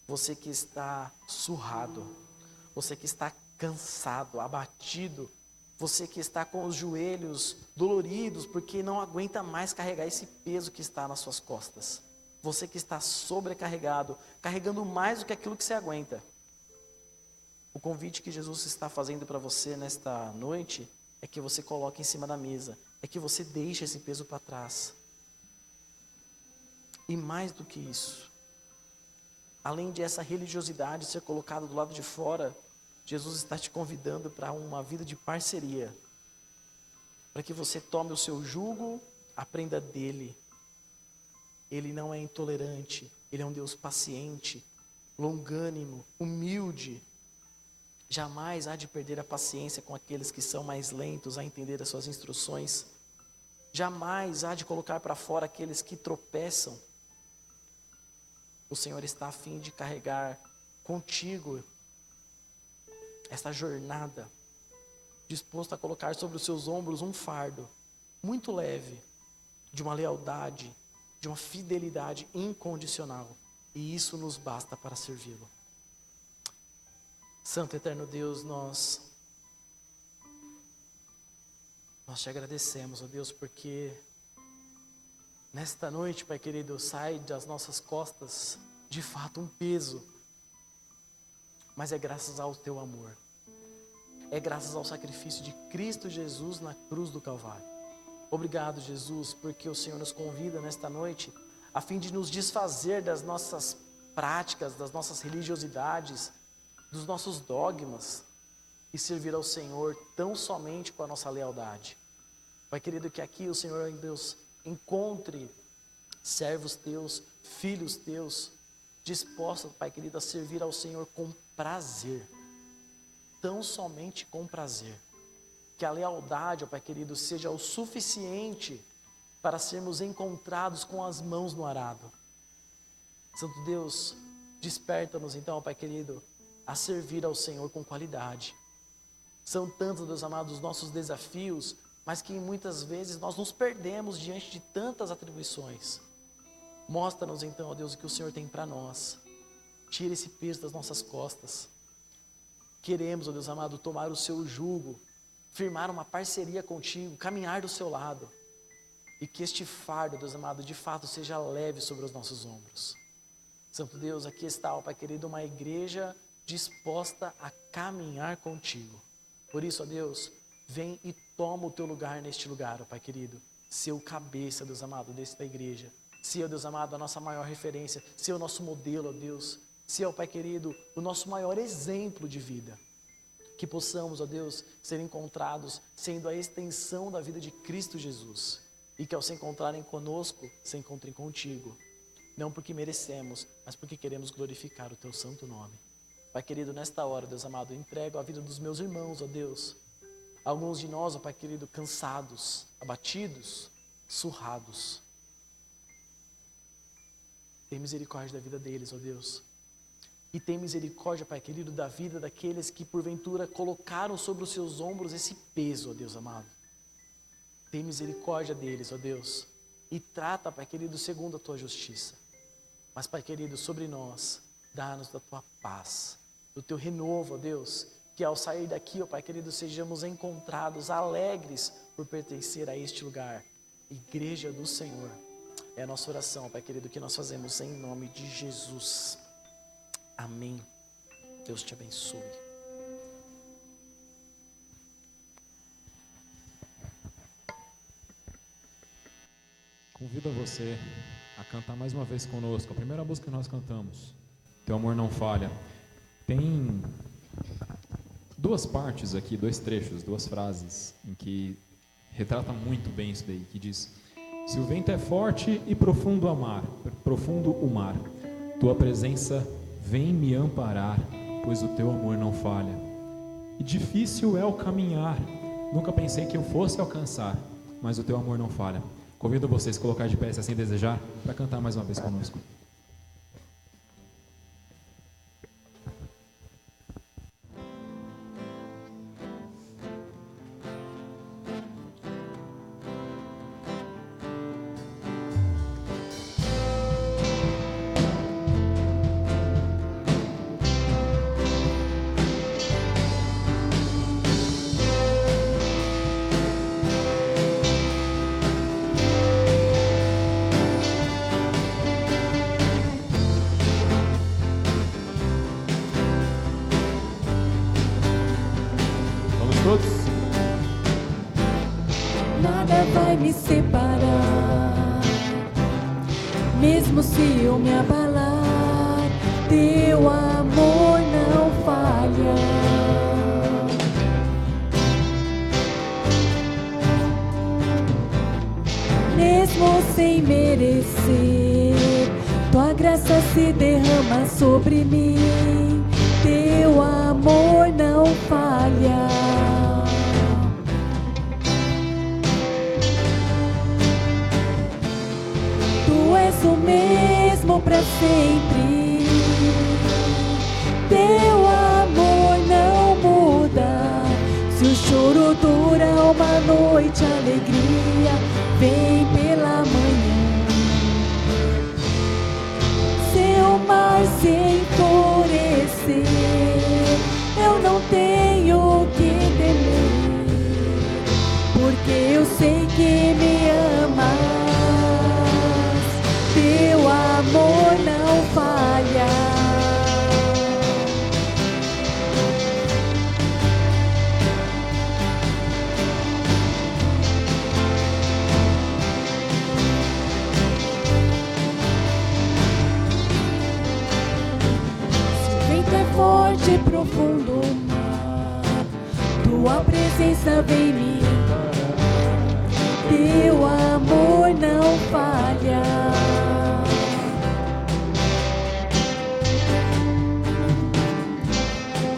S7: Você que está surrado, você que está cansado, abatido, você que está com os joelhos doloridos porque não aguenta mais carregar esse peso que está nas suas costas. Você que está sobrecarregado, carregando mais do que aquilo que você aguenta. O convite que Jesus está fazendo para você nesta noite é que você coloque em cima da mesa, é que você deixe esse peso para trás. E mais do que isso, além de essa religiosidade ser colocada do lado de fora, Jesus está te convidando para uma vida de parceria, para que você tome o seu jugo, aprenda dele. Ele não é intolerante, ele é um Deus paciente, longânimo, humilde. Jamais há de perder a paciência com aqueles que são mais lentos a entender as suas instruções. Jamais há de colocar para fora aqueles que tropeçam. O Senhor está a fim de carregar contigo esta jornada, disposto a colocar sobre os seus ombros um fardo muito leve, de uma lealdade, de uma fidelidade incondicional. E isso nos basta para servi-lo. Santo Eterno Deus, nós te agradecemos, ó Deus, porque nesta noite, Pai querido, sai das nossas costas de fato um peso, mas é graças ao teu amor, é graças ao sacrifício de Cristo Jesus na cruz do Calvário. Obrigado, Jesus, porque o Senhor nos convida nesta noite a fim de nos desfazer das nossas práticas, das nossas religiosidades, dos nossos dogmas e servir ao Senhor tão somente com a nossa lealdade. Pai querido, que aqui o Senhor, Deus, encontre servos teus, filhos teus, dispostos, Pai querido, a servir ao Senhor com prazer, tão somente com prazer. Que a lealdade, ó Pai querido, seja o suficiente para sermos encontrados com as mãos no arado. Santo Deus, desperta-nos então, ó Pai querido, a servir ao Senhor com qualidade. São tantos, Deus amado, os nossos desafios, mas que muitas vezes nós nos perdemos diante de tantas atribuições. Mostra-nos então, ó Deus, o que o Senhor tem para nós. Tira esse peso das nossas costas. Queremos, ó Deus amado, tomar o seu jugo, firmar uma parceria contigo, caminhar do seu lado. E que este fardo, Deus amado, de fato seja leve sobre os nossos ombros. Santo Deus, aqui está, ó Pai querido, uma igreja disposta a caminhar contigo. Por isso, ó Deus, vem e toma o teu lugar neste lugar, ó Pai querido. Ser o cabeça, Deus amado, desta igreja. Ser, ó Deus amado, a nossa maior referência. Ser o nosso modelo, ó Deus. Ser, ó Pai querido, o nosso maior exemplo de vida. Que possamos, ó Deus, ser encontrados sendo a extensão da vida de Cristo Jesus. E que ao se encontrarem conosco, se encontrem contigo. Não porque merecemos, mas porque queremos glorificar o teu santo nome. Pai querido, nesta hora, Deus amado, eu entrego a vida dos meus irmãos, ó Deus. Alguns de nós, ó Pai querido, cansados, abatidos, surrados. Tem misericórdia da vida deles, ó Deus. E tem misericórdia, Pai querido, da vida daqueles que porventura colocaram sobre os seus ombros esse peso, ó Deus amado. Tem misericórdia deles, ó Deus. E trata, Pai querido, segundo a tua justiça. Mas, Pai querido, sobre nós, dá-nos da tua paz, do teu renovo, ó Deus. Que ao sair daqui, ó Pai querido, sejamos encontrados alegres por pertencer a este lugar. Igreja do Senhor. É a nossa oração, Pai querido, que nós fazemos em nome de Jesus. Amém. Deus te abençoe.
S5: Convido você a cantar mais uma vez conosco. A primeira música que nós cantamos, Teu Amor Não Falha. Tem duas partes aqui, dois trechos, duas frases, em que retrata muito bem isso daí, que diz: se o vento é forte e profundo o mar, tua presença vem me amparar, pois o teu amor não falha. E difícil é o caminhar, nunca pensei que eu fosse alcançar, mas o teu amor não falha. Convido vocês a colocar de pé, se assim desejar, para cantar mais uma vez conosco.
S6: Nada vai me separar, mesmo se eu me abalar, teu amor não falha. Mesmo sem merecer, tua graça se derrama sobre mim, teu amor não falha. Tu és o mesmo para sempre, teu amor não muda. Se o choro dura uma noite, a alegria vem pela manhã. Se o mar se enfurecer, eu não tenho que temer, porque eu sei que me amas, teu amor não falha. Forte e profundo mar, tua presença vem me encontrar, teu amor não falha.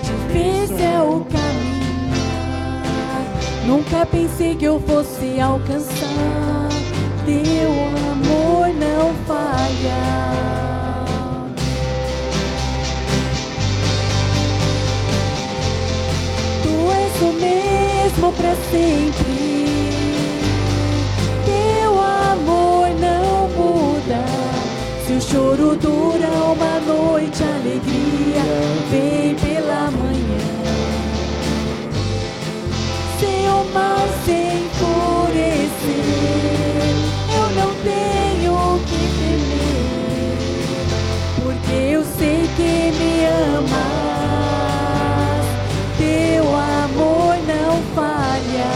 S6: Difícil é o caminhar, nunca pensei que eu fosse alcançar, teu amor não falha. Tu és o mesmo pra sempre. Teu amor não muda. Se o choro dura uma noite, a alegria vem pela manhã. Se o mar se enfurecer, eu não tenho o que temer, porque eu sei que me amas. Teu amor não falha.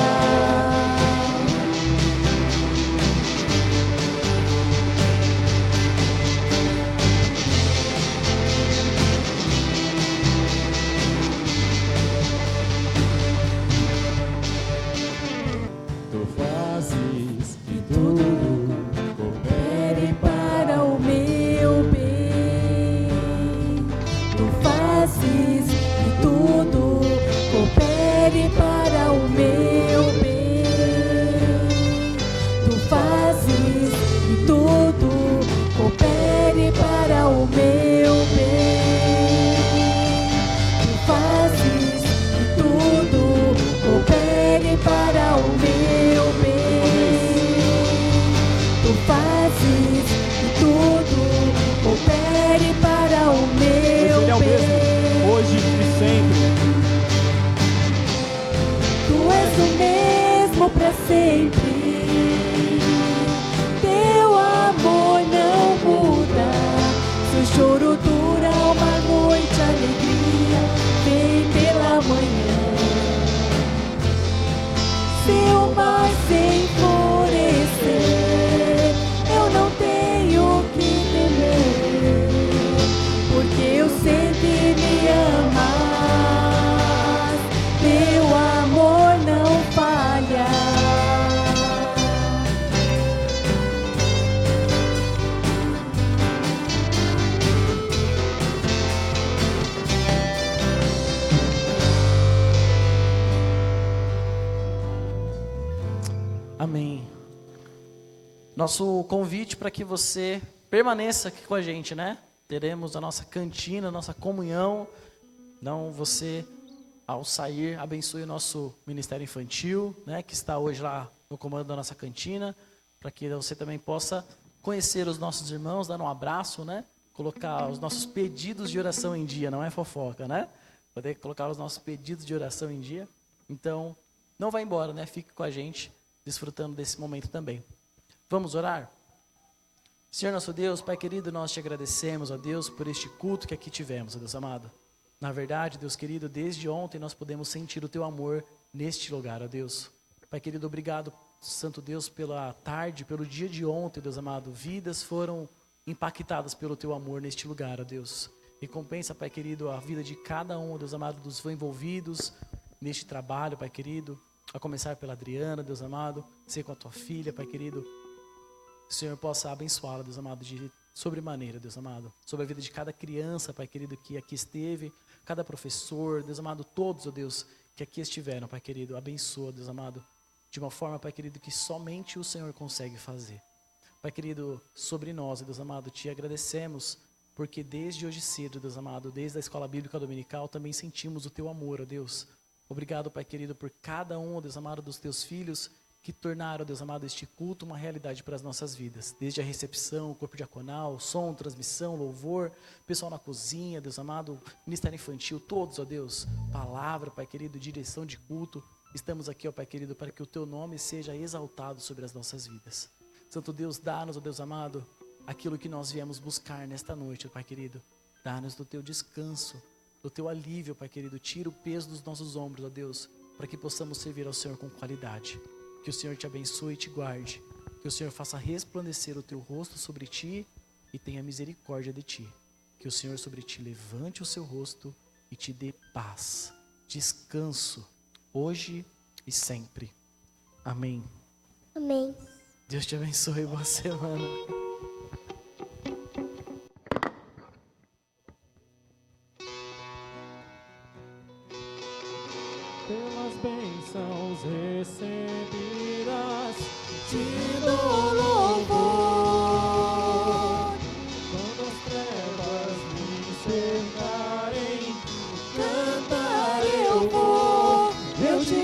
S4: Tu fazes que tudo coopere
S6: Para o meu bem, tu fazes que tudo coopere para o meu bem. Tu fazes que tudo coopere para o meu bem. Tu fazes que tudo coopere para o meu bem. Tu fazes que tudo coopere para o meu
S4: Ele é o
S6: bem.
S4: mesmo, hoje e sempre.
S6: Tu és o mesmo pra sempre. Teu amor não muda. Se o choro dura uma noite, a alegria vem pela manhã. Se o mar se enfurecer, eu não tenho o que temer, porque eu sei que me amas. Teu amor não falha.
S7: Amém. Nosso convite para que você permaneça aqui com a gente, né? Teremos a nossa cantina, a nossa comunhão. Não, você, ao sair, abençoe o nosso Ministério Infantil, né? Que está hoje lá no comando da nossa cantina, para que você também possa conhecer os nossos irmãos, dar um abraço, né? Colocar os nossos pedidos de oração em dia, não é fofoca, né? Poder colocar os nossos pedidos de oração em dia. Então, não vá embora, né? Fique com a gente, desfrutando desse momento também. Vamos orar? Senhor nosso Deus, Pai querido, nós te agradecemos, ó Deus, por este culto que aqui tivemos, ó Deus amado. Na verdade, Deus querido, desde ontem nós podemos sentir o teu amor neste lugar, ó Deus. Pai querido, obrigado, Santo Deus, pela tarde, pelo dia de ontem, Deus amado. Vidas foram impactadas pelo teu amor neste lugar, ó Deus. Recompensa, Pai querido, a vida de cada um, ó Deus amado, dos envolvidos neste trabalho, Pai querido. A começar pela Adriana, Deus amado, ser com a tua filha, Pai querido. Que o Senhor possa abençoá-la, Deus amado, de sobremaneira, Deus amado. Sobre a vida de cada criança, Pai querido, que aqui esteve, cada professor, Deus amado, todos, ó Deus, que aqui estiveram, Pai querido. Abençoa, Deus amado, de uma forma, Pai querido, que somente o Senhor consegue fazer. Pai querido, sobre nós, Deus amado, te agradecemos, porque desde hoje cedo, Deus amado, desde a escola bíblica dominical, também sentimos o teu amor, ó Deus. Obrigado, Pai querido, por cada um, ó Deus amado, dos teus filhos que tornaram, ó Deus amado, este culto uma realidade para as nossas vidas. Desde a recepção, o corpo diaconal, som, transmissão, louvor, pessoal na cozinha, Deus amado, ministério infantil, todos, ó Deus, palavra, Pai querido, direção de culto. Estamos aqui, ó Pai querido, para que o teu nome seja exaltado sobre as nossas vidas. Santo Deus, dá-nos, ó Deus amado, aquilo que nós viemos buscar nesta noite, ó Pai querido. Dá-nos do teu descanso, do teu alívio, Pai querido. Tira o peso dos nossos ombros, ó Deus, para que possamos servir ao Senhor com qualidade. Que o Senhor te abençoe e te guarde. Que o Senhor faça resplandecer o teu rosto sobre ti e tenha misericórdia de ti. Que o Senhor sobre ti levante o seu rosto e te dê paz, descanso, hoje e sempre. Amém.
S8: Amém.
S7: Deus te abençoe, boa semana.
S4: Pelas bênçãos recebidas,
S6: Te dou louvor.
S4: quando as trevas me cercarem,
S6: Cantar eu vou, eu te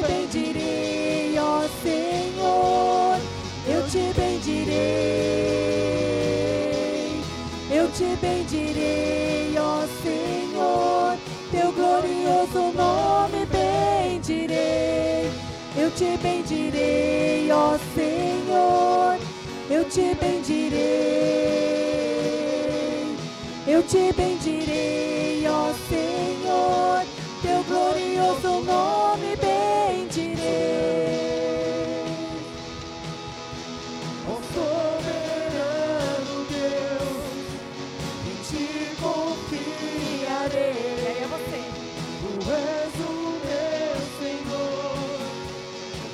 S6: te bendirei, ó Senhor, teu glorioso nome bendirei. Eu te bendirei, ó Senhor, eu te bendirei. Eu te bendirei, ó Senhor, teu glorioso nome bendirei.
S4: Ó soberano Deus, em ti confiarei.
S6: E aí é você.
S4: Tu és o meu Senhor,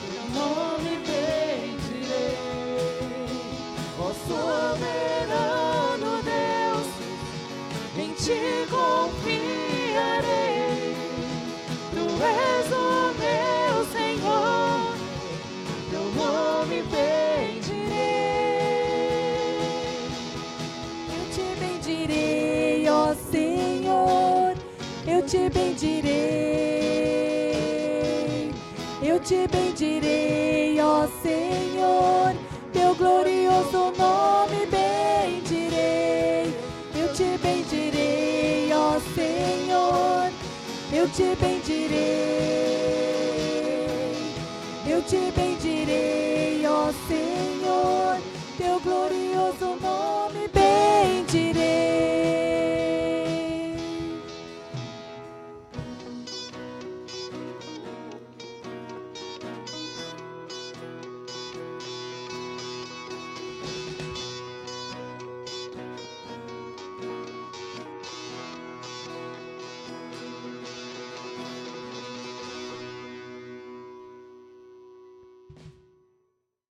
S4: teu nome bendirei. Ó soberano Deus,
S6: Em ti confiarei. Tu és o meu Senhor, teu nome bendirei. Eu te bendirei, ó Senhor, eu te bendirei. Eu te bendirei, ó Senhor, teu glorioso nome bendirei. Eu te bendirei, ó Senhor, eu te bendirei. Eu te bendirei, ó Senhor, teu glorioso